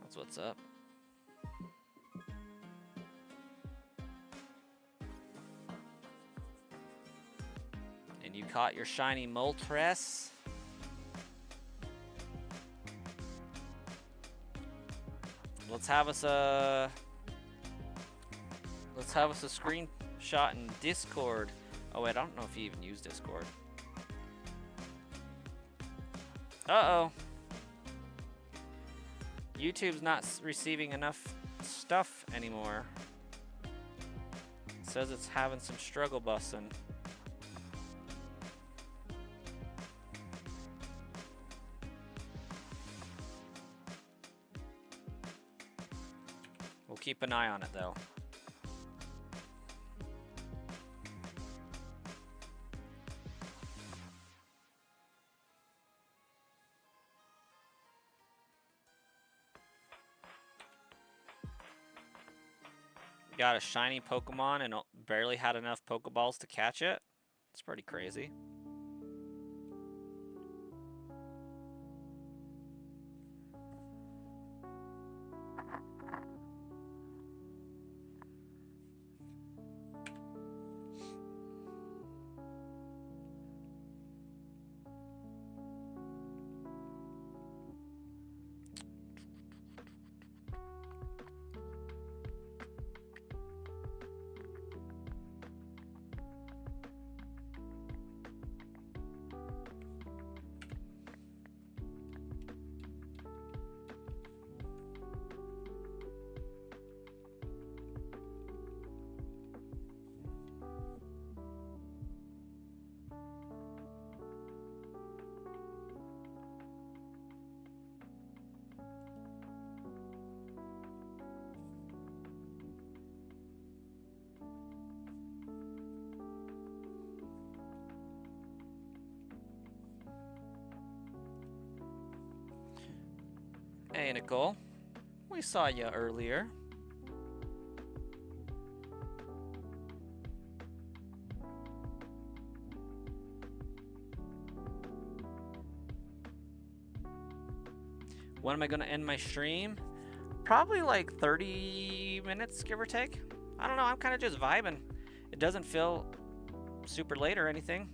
That's what's up. And you caught your shiny Moltres? Let's have us a screenshot shot in Discord. Oh wait, I don't know if you even use Discord. Uh-oh. YouTube's not receiving enough stuff anymore. It says it's having some struggle busing. We'll keep an eye on it though. Got a shiny Pokemon and barely had enough Pokeballs to catch it. It's pretty crazy. Hey, Nicole. We saw you earlier. When am I going to end my stream? Probably like 30 minutes, give or take. I don't know. I'm kind of just vibing. It doesn't feel super late or anything.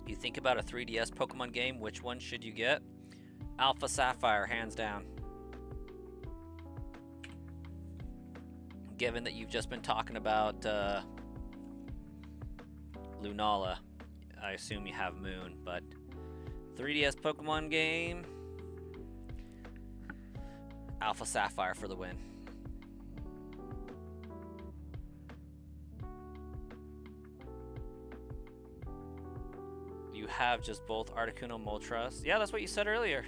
You think about a 3DS Pokemon game, which one should you get? Alpha Sapphire, hands down. Given that you've just been talking about Lunala, I assume you have Moon, but 3DS Pokemon game, Alpha Sapphire for the win. You have just both Articuno Moltres. Yeah, that's what you said earlier.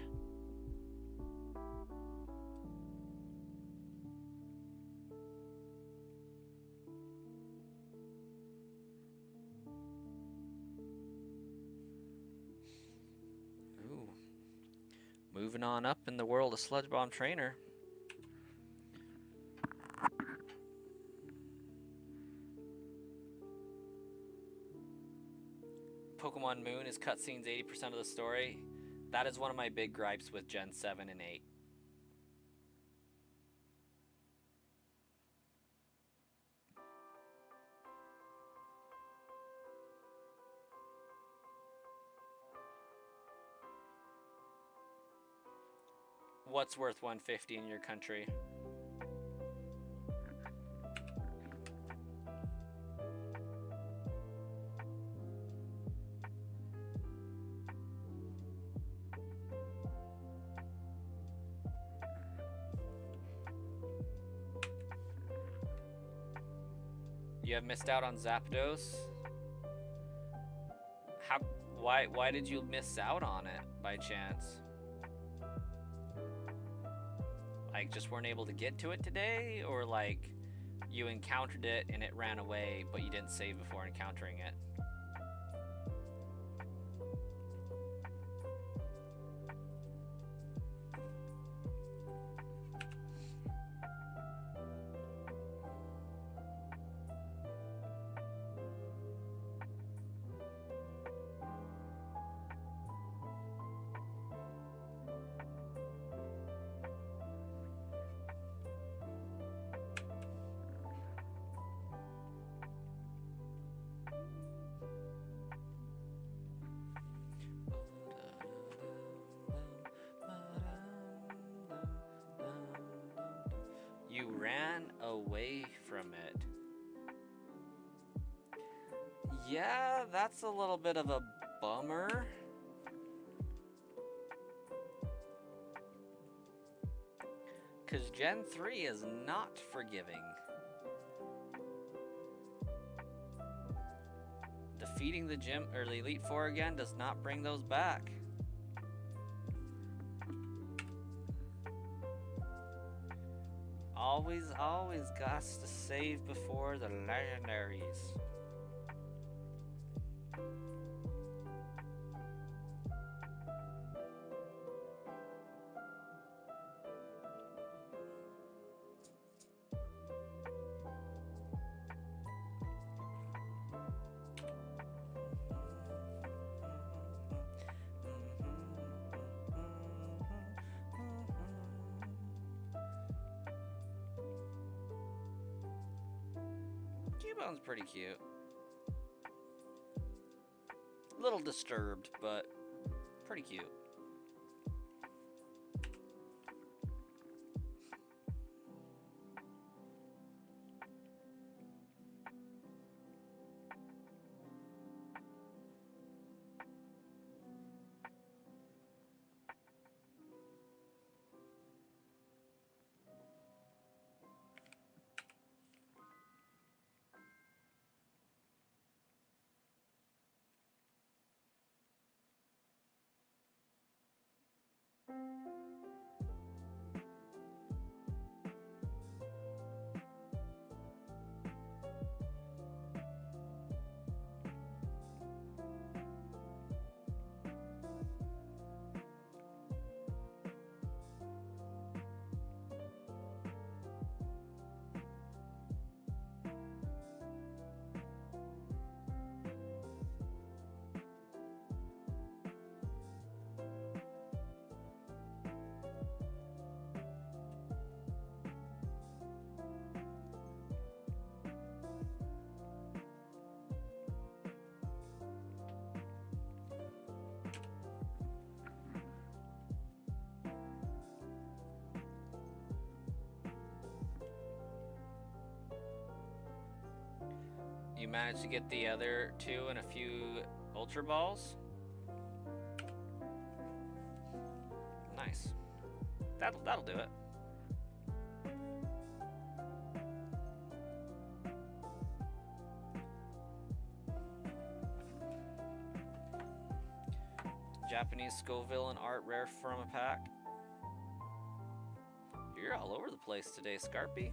Ooh. Moving on up in the world of Sludge Bomb Trainer. Pokemon Moon is cutscenes 80% of the story. That is one of my big gripes with Gen 7 and 8. What's worth 150 in your country? You have missed out on Zapdos. Why did you miss out on it by chance? Like, just weren't able to get to it today, or like you encountered it and it ran away, but you didn't save before encountering it? Yeah, that's a little bit of a bummer. Because Gen 3 is not forgiving. Defeating the gym or the Elite Four again does not bring those back. Always got to save before the legendaries. Cubone's pretty cute. A little disturbed, but pretty cute. You managed to get the other two and a few Ultra Balls? Nice. That'll do it. Japanese Scoville and art rare from a pack. You're all over the place today, Scarpy.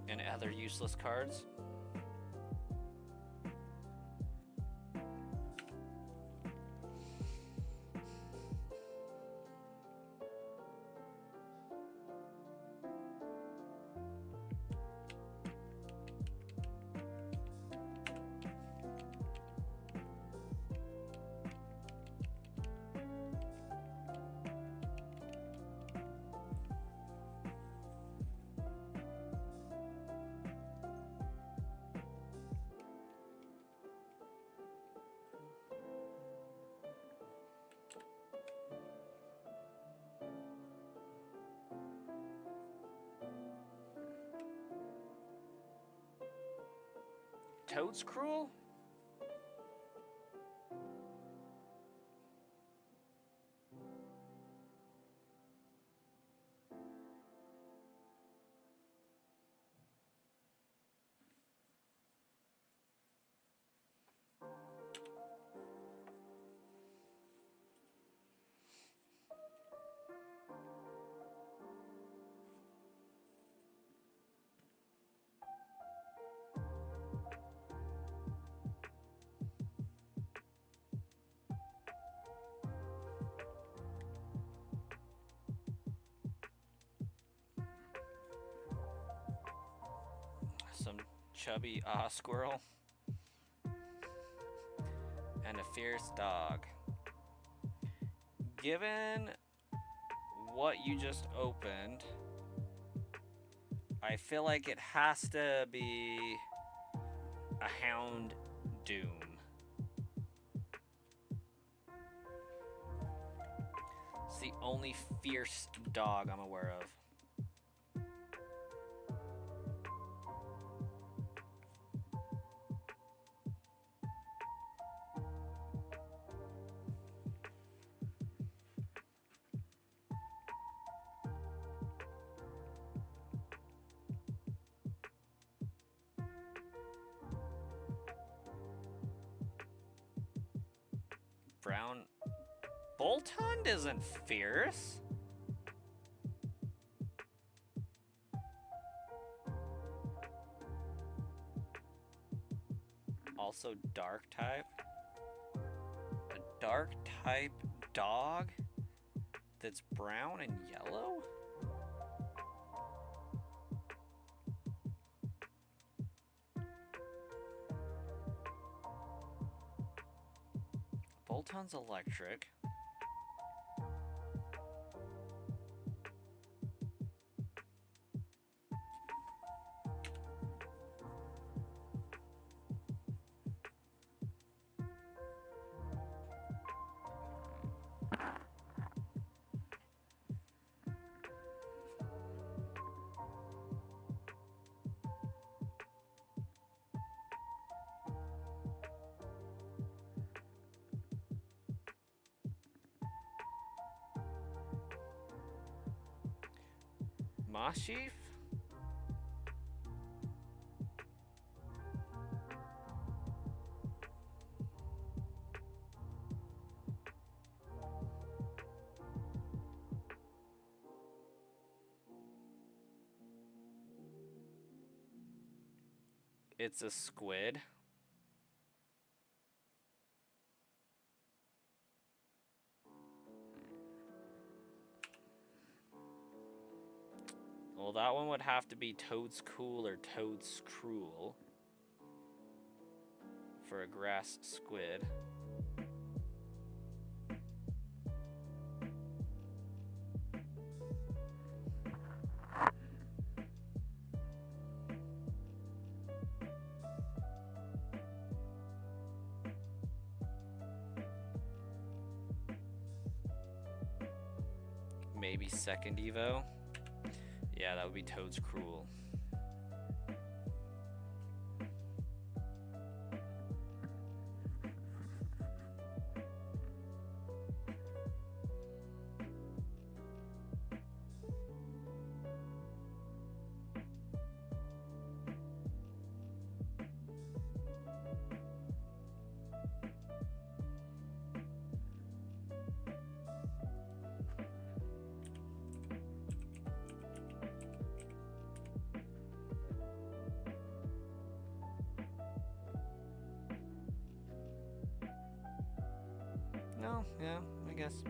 And other useless cards. Toad's Cruel? chubby squirrel, and a fierce dog. Given what you just opened, I feel like it has to be a hound doom. It's the only fierce dog I'm aware of. Brown Boltund isn't fierce. Also dark type. A dark type dog that's brown and yellow? Boltund's electric. Mosschief? It's a squid. Well, that one would have to be Toad's Cool or Toad's Cruel for a grass squid. Maybe second Evo. Yeah, that would be Toad's Cruel. No, yeah, I guess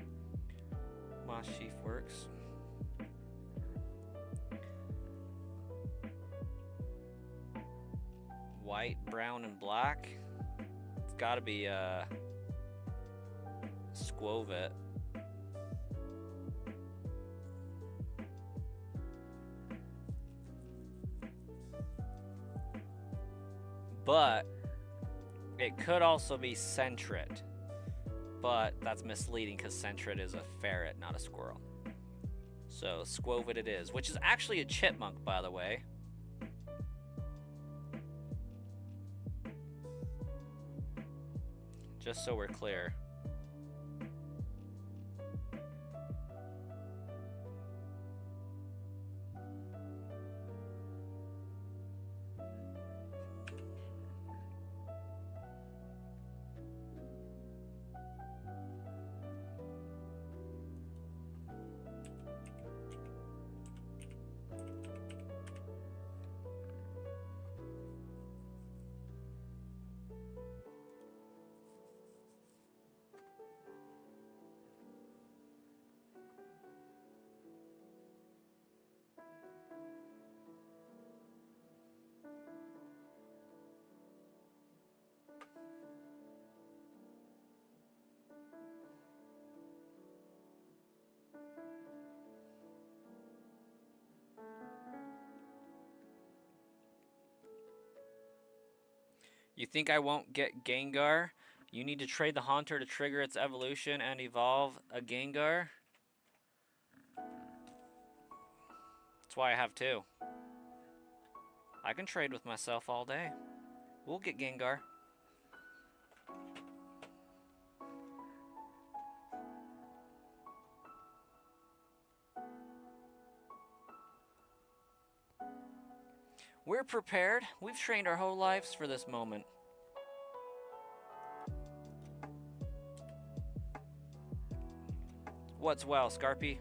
Mosschief works. White, brown, and black. It's gotta be Squovit. But it could also be Sentret. But that's misleading because Sentret is a ferret, not a squirrel. So Squovit it is, which is actually a chipmunk, by the way. Just so we're clear. You think I won't get Gengar? You need to trade the Haunter to trigger its evolution and evolve a Gengar? That's why I have two. I can trade with myself all day. We'll get Gengar. We're prepared. We've trained our whole lives for this moment. What's well, Scarpy?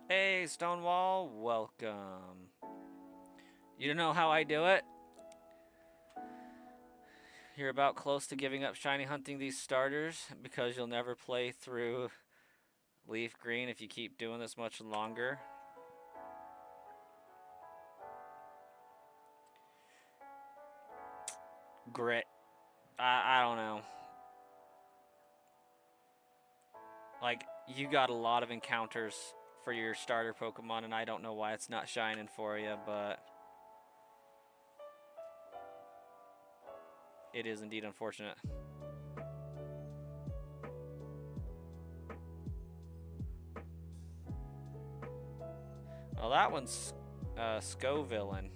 Hey, Stonewall, welcome. You don't know how I do it? You're about close to giving up shiny hunting these starters because you'll never play through Leaf Green if you keep doing this much longer. Grit. I don't know. Like, you got a lot of encounters for your starter Pokemon, and I don't know why it's not shining for you, but it is indeed unfortunate. Well, that one's Scovillain.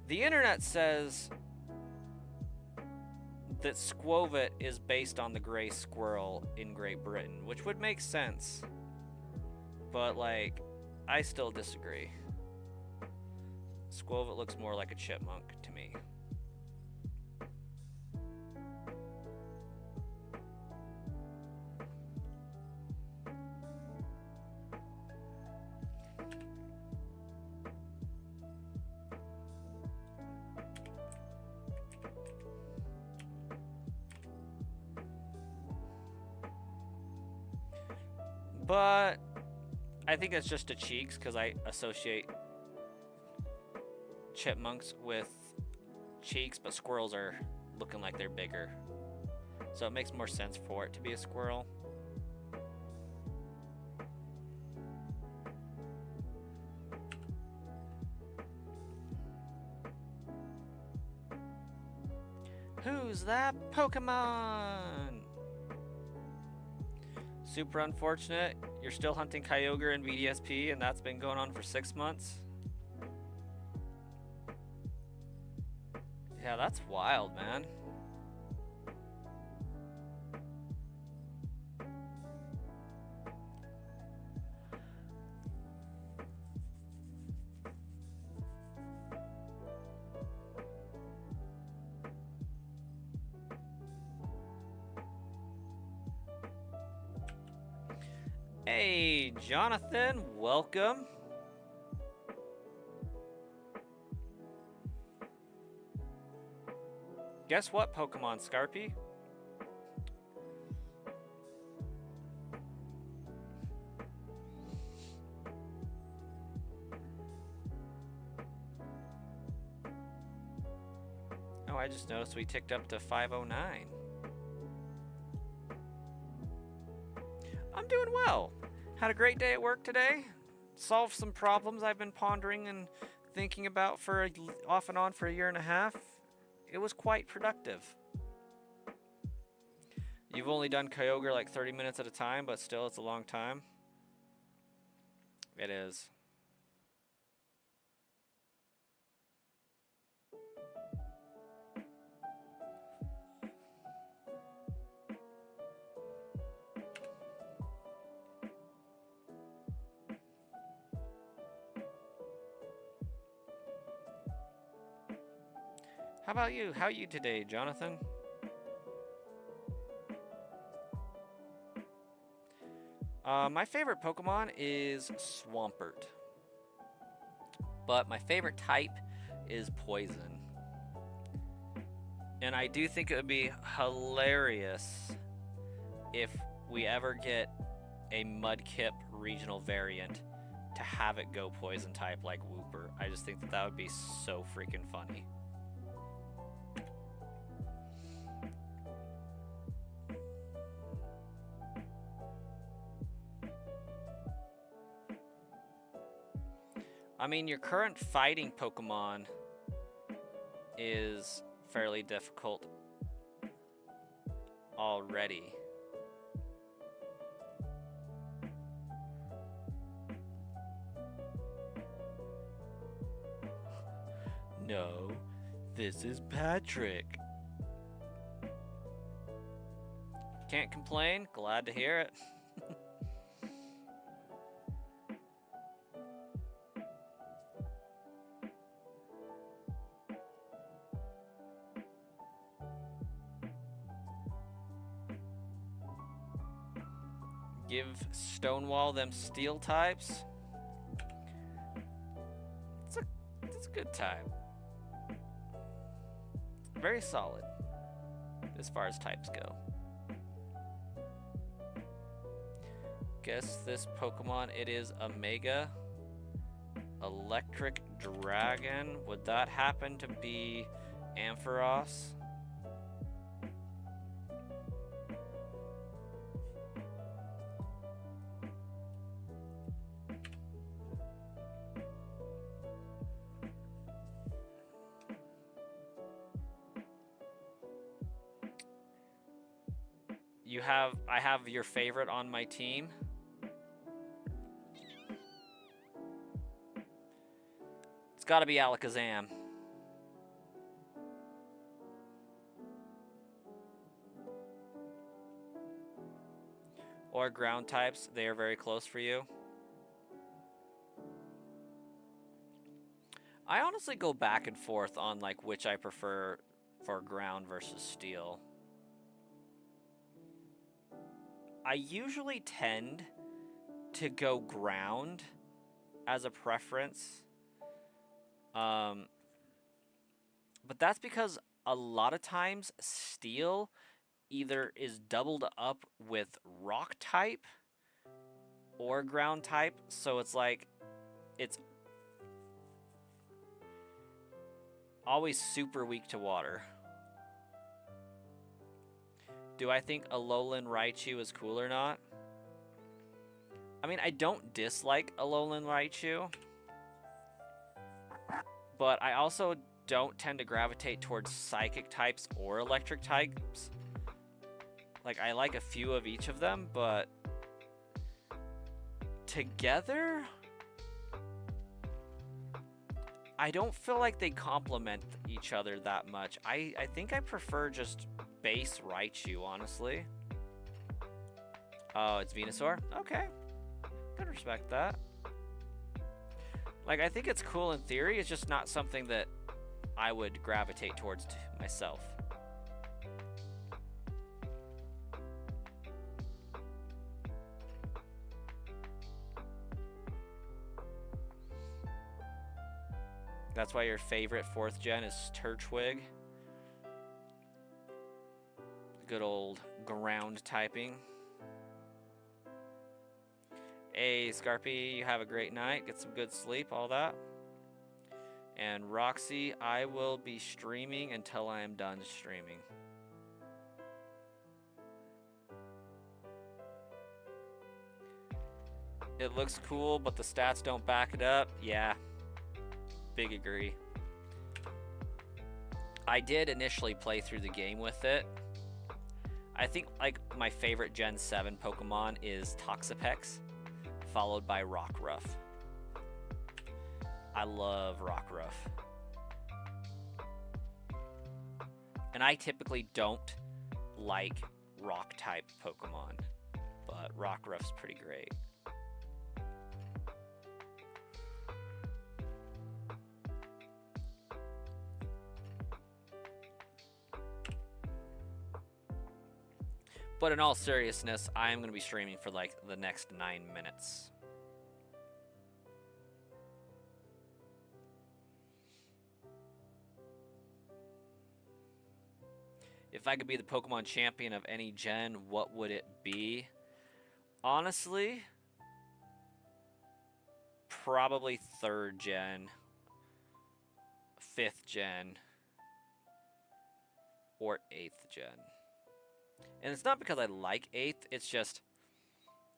The internet says that Squovit is based on the gray squirrel in Great Britain, which would make sense. But, like, I still disagree. Squovit looks more like a chipmunk to me. But I think that's just a cheeks because I associate chipmunks with cheeks, but squirrels are looking like they're bigger. So it makes more sense for it to be a squirrel. Who's that Pokemon? Super unfortunate. You're still hunting Kyogre and VDSP, and that's been going on for 6 months. Yeah, that's wild, man. Hey, Jonathan, welcome. Guess what, Pokemon Scarpy? Oh, I just noticed we ticked up to 509. I'm doing well. Had a great day at work today. Solved some problems I've been pondering and thinking about for off and on for a year and a half. It was quite productive. You've only done Kyogre like 30 minutes at a time, but still it's a long time. It is. How about you? How are you today, Jonathan? My favorite Pokemon is Swampert. But my favorite type is Poison. And I do think it would be hilarious if we ever get a Mudkip regional variant to have it go Poison type like Wooper. I just think that that would be so freaking funny. I mean, your current fighting Pokemon is fairly difficult already. No, this is Patrick. Can't complain, glad to hear it. Give Stonewall them steel types. It's a good type. Very solid as far as types go. Guess this Pokemon, it is a Mega Electric Dragon. Would that happen to be Ampharos? I have your favorite on my team. It's got to be Alakazam. Or ground types, they are very close for you. I honestly go back and forth on like which I prefer for ground versus steel. I usually tend to go ground as a preference. But that's because a lot of times steel either is doubled up with rock type or ground type. So it's like, it's always super weak to water. Do I think Alolan Raichu is cool or not? I mean, I don't dislike Alolan Raichu, but I also don't tend to gravitate towards psychic types or electric types. Like, I like a few of each of them, but together, I don't feel like they complement each other that much. I think I prefer just base Raichu, honestly. Oh, it's Venusaur? Okay. Could respect that. Like, I think it's cool in theory. It's just not something that I would gravitate towards myself. That's why your favorite 4th gen is Turtwig. Good old ground typing. Hey, Scarpy, you have a great night. Get some good sleep, all that. And Roxy, I will be streaming until I am done streaming. It looks cool, but the stats don't back it up. Yeah, big agree. I did initially play through the game with it. I think like my favorite Gen 7 Pokemon is Toxapex, followed by Rockruff. I love Rockruff. And I typically don't like rock type Pokemon, but Rockruff's pretty great. But in all seriousness, I am going to be streaming for like the next 9 minutes. If I could be the Pokemon champion of any gen, what would it be? Honestly, probably 3rd gen, 5th gen, or 8th gen. And it's not because I like 8th, it's just,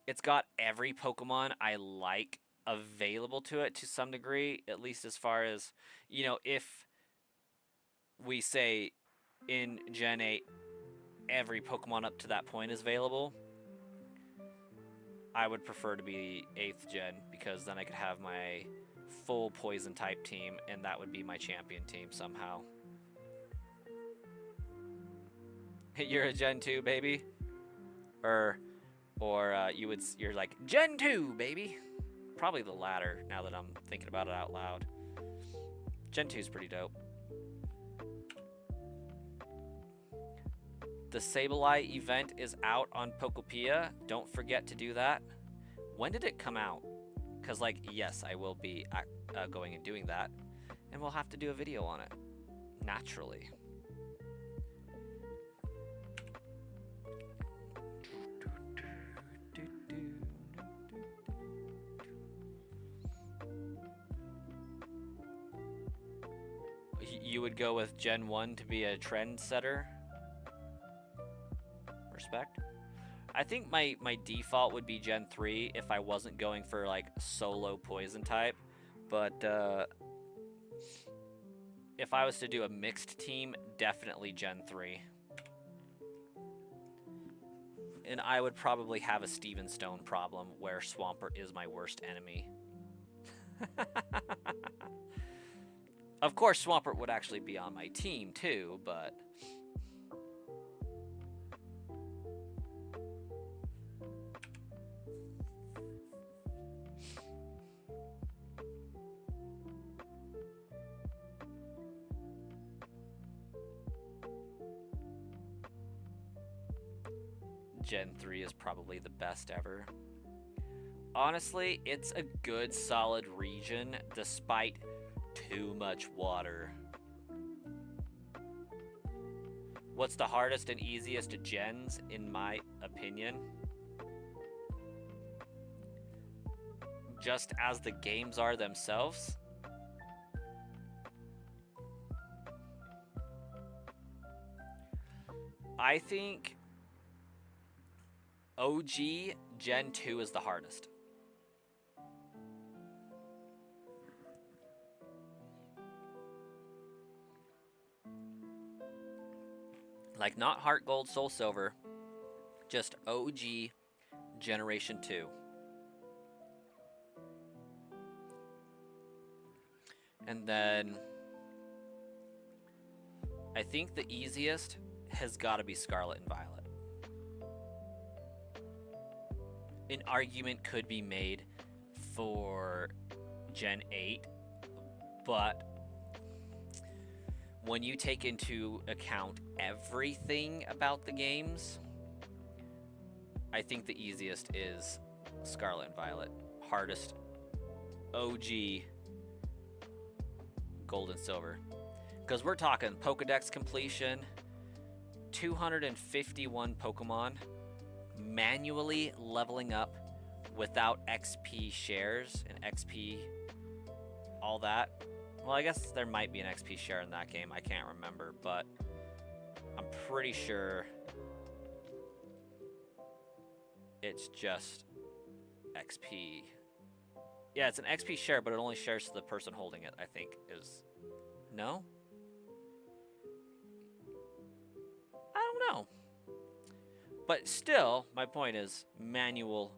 it's got every Pokemon I like available to it to some degree, at least as far as, you know, if we say in Gen 8, every Pokemon up to that point is available, I would prefer to be 8th gen, because then I could have my full poison type team, and that would be my champion team somehow. You're a Gen 2, baby? Or you're like, Gen 2, baby? Probably the latter, now that I'm thinking about it out loud. Gen 2's pretty dope. The Sableye event is out on Pokopia. Don't forget to do that. When did it come out? Because, like, yes, I will be going and doing that. And we'll have to do a video on it. Naturally. You would go with Gen 1 to be a trendsetter? Respect. I think my default would be Gen 3 if I wasn't going for like solo poison type, but if I was to do a mixed team, definitely Gen 3. And I would probably have a Steven Stone problem where Swampert is my worst enemy. Of course, Swampert would actually be on my team too, but Gen 3 is probably the best ever. Honestly, it's a good solid region despite too much water. What's the hardest and easiest gens, in my opinion? Just as the games are themselves? I think OG Gen 2 is the hardest. Like, not Heart Gold, Soul Silver, just OG Generation 2. And then I think the easiest has got to be Scarlet and Violet. An argument could be made for Gen 8, but when you take into account everything about the games, I think the easiest is Scarlet and Violet. Hardest, OG, Gold and Silver. Because we're talking Pokedex completion, 251 Pokemon manually leveling up without XP shares and XP, all that. Well, I guess there might be an XP share in that game. I can't remember, but I'm pretty sure it's just XP. Yeah, it's an XP share, but it only shares to the person holding it, I think, is... No? I don't know. But still, my point is manual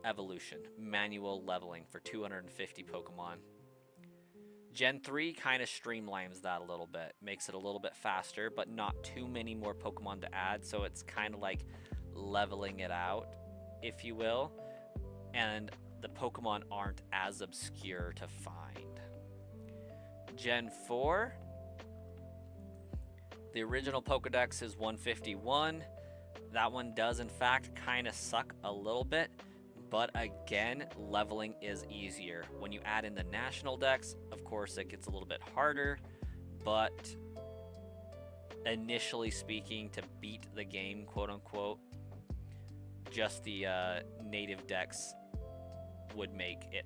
evolution, manual leveling for 250 Pokemon. Gen 3 kind of streamlines that a little bit, makes it a little bit faster, but not too many more Pokemon to add, so it's kind of like leveling it out, if you will. And the Pokemon aren't as obscure to find. Gen 4, the original Pokedex is 151. That one does, in fact, kind of suck a little bit. But again, leveling is easier. When you add in the national dex, of course, it gets a little bit harder. But initially speaking, to beat the game, quote unquote, just the native dex would make it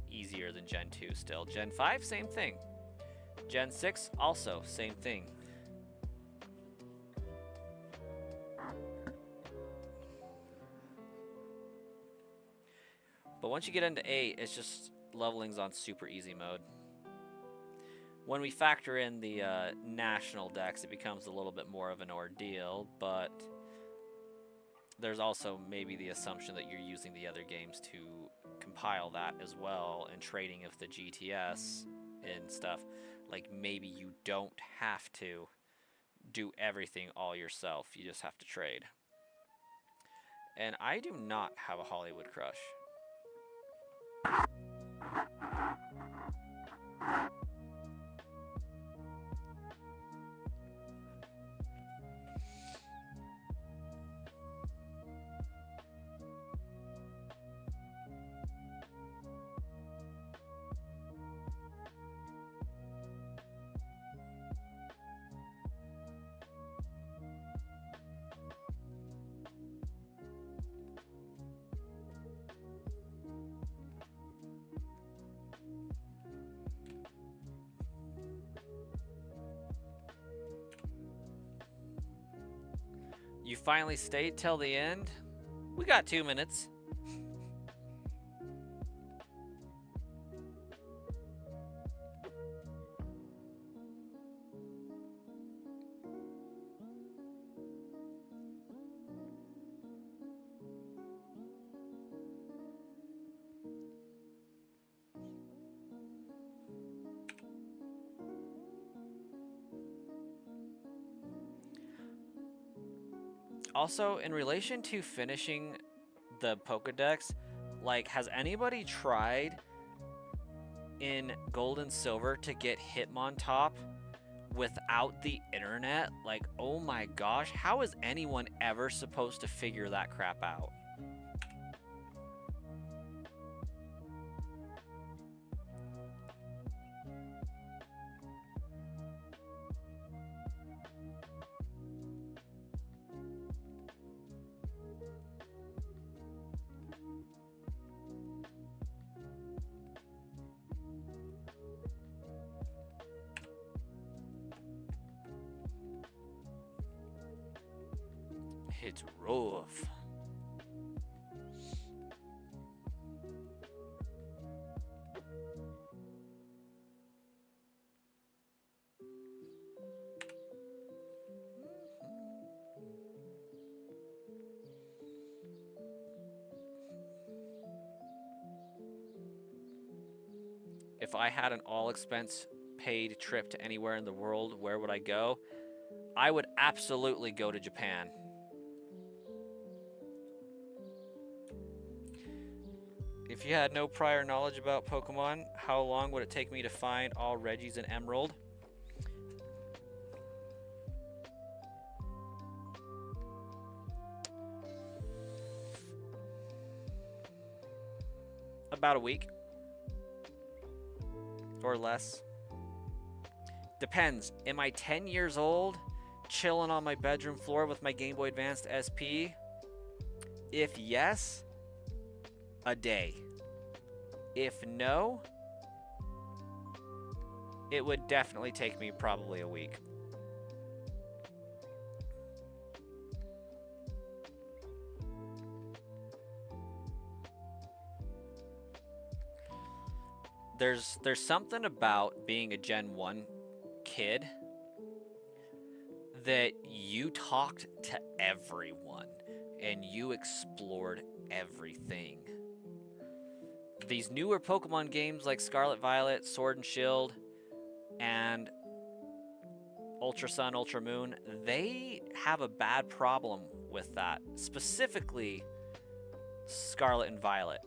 easier than Gen 2 still. Gen 5, same thing. Gen 6, also same thing. But once you get into 8, it's just leveling's on super easy mode. When we factor in the national dex, it becomes a little bit more of an ordeal, but there's also maybe the assumption that you're using the other games to compile that as well, and trading of the GTS and stuff. Like, maybe you don't have to do everything all yourself. You just have to trade. And I do not have a Hollywood crush. You finally stayed till the end? We got 2 minutes. Also, in relation to finishing the Pokedex, like, has anybody tried in Gold and Silver to get Hitmontop without the internet? Like, oh my gosh, how is anyone ever supposed to figure that crap out? It's rough. If I had an all-expense paid trip to anywhere in the world, where would I go? I would absolutely go to Japan. If you had no prior knowledge about Pokemon, how long would it take me to find all Reggies and Emerald? About a week. Or less. Depends. Am I 10 years old? chilling on my bedroom floor with my Game Boy Advanced SP? If yes, a day. If no, it would definitely take me probably a week. There's something about being a Gen 1 kid that you talked to everyone and you explored everything. These newer Pokemon games like Scarlet Violet, Sword and Shield, and Ultra Sun, Ultra Moon, they have a bad problem with that. Specifically, Scarlet and Violet.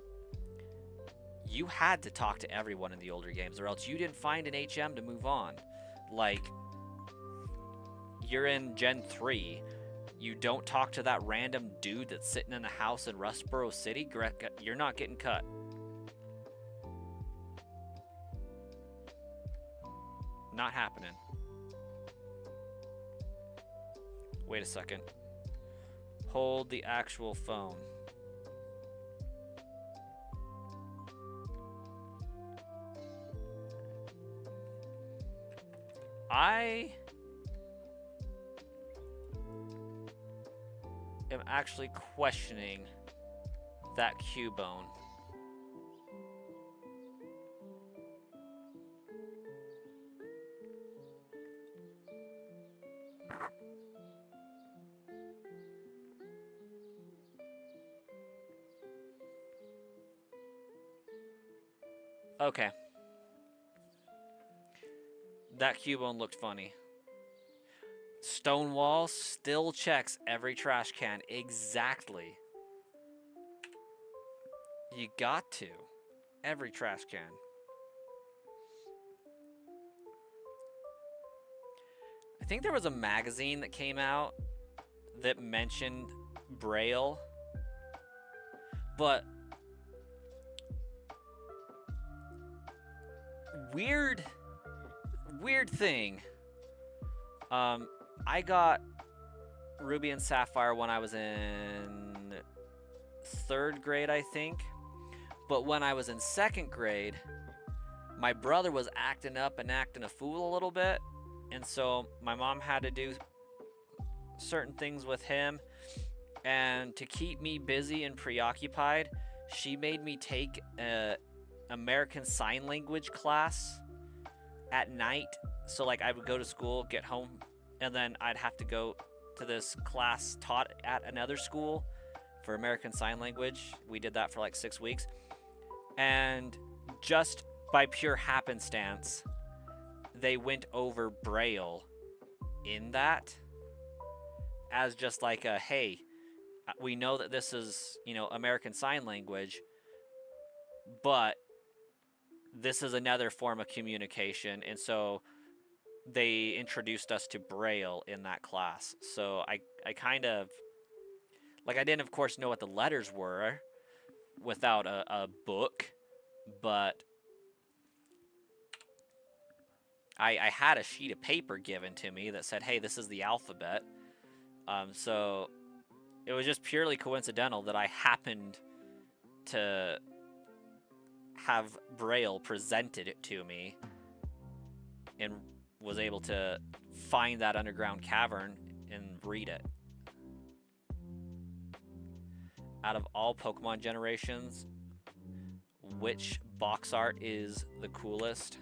You had to talk to everyone in the older games, or else you didn't find an HM to move on. Like, you're in Gen 3, you don't talk to that random dude that's sitting in the house in Rustboro City, you're not getting cut. Not happening. Wait a second. Hold the actual phone. I am actually questioning that Cubone. Okay. That Cubone looked funny. Stonewall still checks every trash can. Exactly. You got to. Every trash can. I think there was a magazine that came out that mentioned Braille. But weird thing. I got Ruby and Sapphire when I was in 3rd grade, I think. But when I was in 2nd grade, my brother was acting up and acting a fool a little bit. And so my mom had to do certain things with him. And to keep me busy and preoccupied, she made me take an American Sign Language class at night. So like I would go to school, get home, and then I'd have to go to this class taught at another school for American Sign Language. We did that for like 6 weeks. And just by pure happenstance, they went over Braille in that as just like a, hey, we know that this is, American Sign Language, but this is another form of communication. And so they introduced us to Braille in that class. So I kind of, like, I didn't, of course, know what the letters were without a book, but I had a sheet of paper given to me that said, hey, this is the alphabet. So it was just purely coincidental that I happened to have Braille presented it to me and was able to find that underground cavern and read it. Out of all Pokemon generations, which box art is the coolest?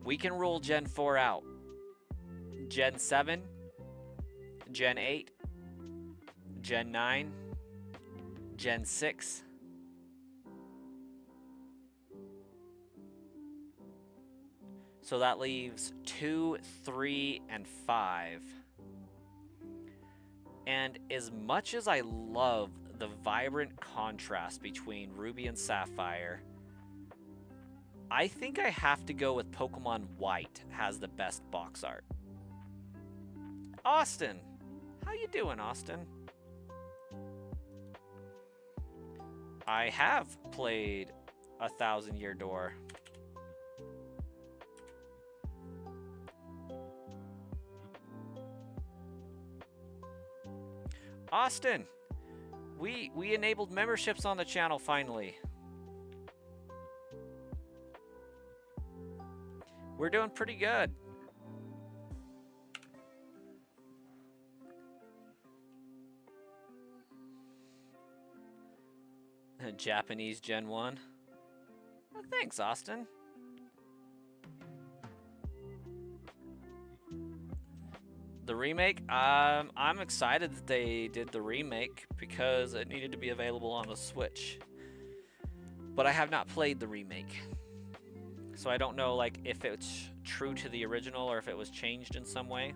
We can rule Gen 4 out. Gen 7, Gen 8, Gen 9, Gen 6. So that leaves 2, 3, and 5. And as much as I love the vibrant contrast between Ruby and Sapphire, I think I have to go with Pokemon White has the best box art. Austin. How you doing, Austin? I have played A Thousand Year Door. Austin, we enabled memberships on the channel finally. We're doing pretty good. Japanese Gen 1. Well, thanks, Austin. The remake, I'm excited that they did the remake because it needed to be available on the Switch. But I have not played the remake. So I don't know like if it's true to the original or if it was changed in some way.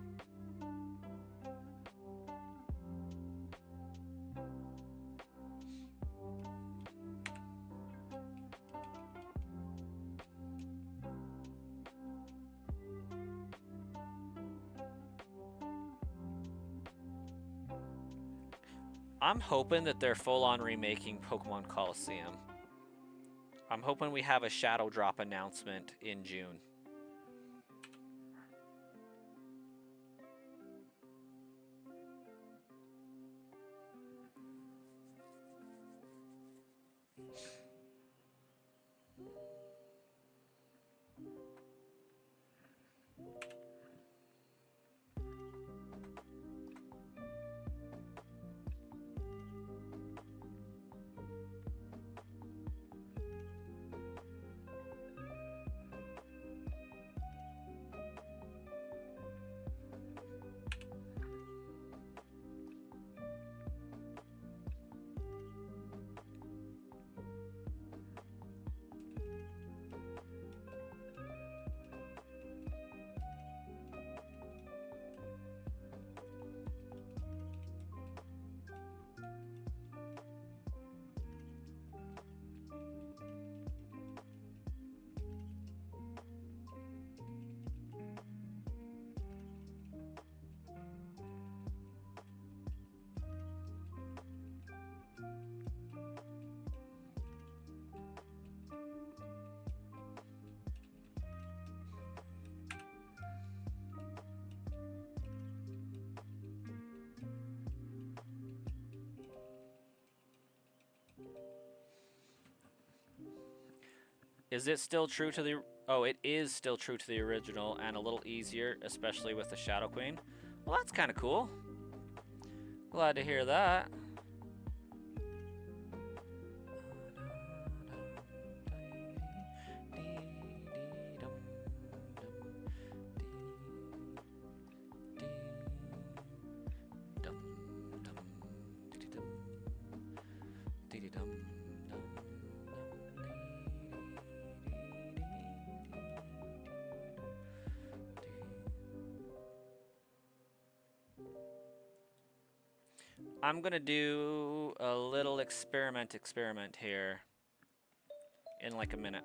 I'm hoping that they're full-on remaking Pokemon Coliseum. I'm hoping we have a Shadow Drop announcement in June. Is it still true to the... Oh, it is still true to the original and a little easier, especially with the Shadow Queen. Well, that's kind of cool. Glad to hear that. I'm gonna do a little experiment here in like a minute.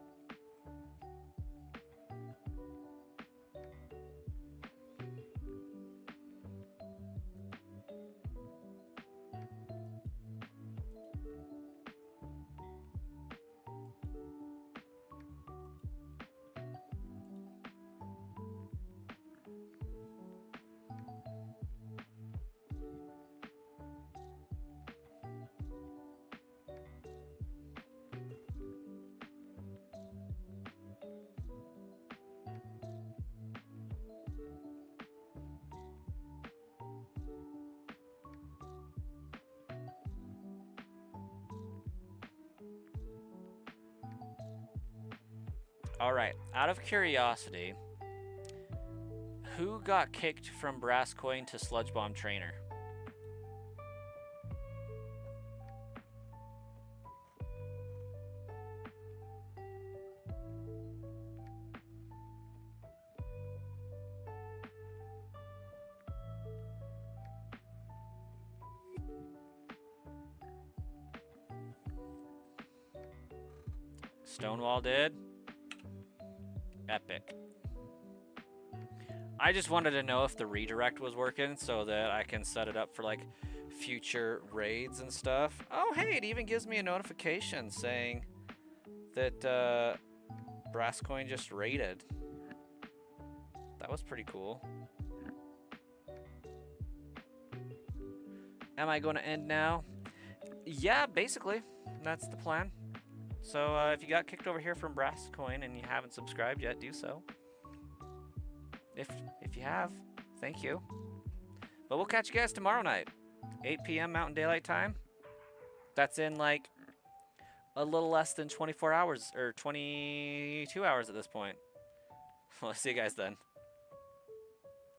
All right, out of curiosity, who got kicked from Brass Coin to Sludge Bomb Trainer? Stonewall did? Epic. I just wanted to know if the redirect was working so that I can set it up for like future raids and stuff. Oh, hey, it even gives me a notification saying that Brass Coin just raided. That was pretty cool. Am I going to end now? Yeah, basically. That's the plan. So if you got kicked over here from Brass Coin and you haven't subscribed yet, do so. If you have, thank you. But we'll catch you guys tomorrow night, 8 p.m. Mountain Daylight Time. That's in like a little less than 24 hours or 22 hours at this point. We'll see you guys then.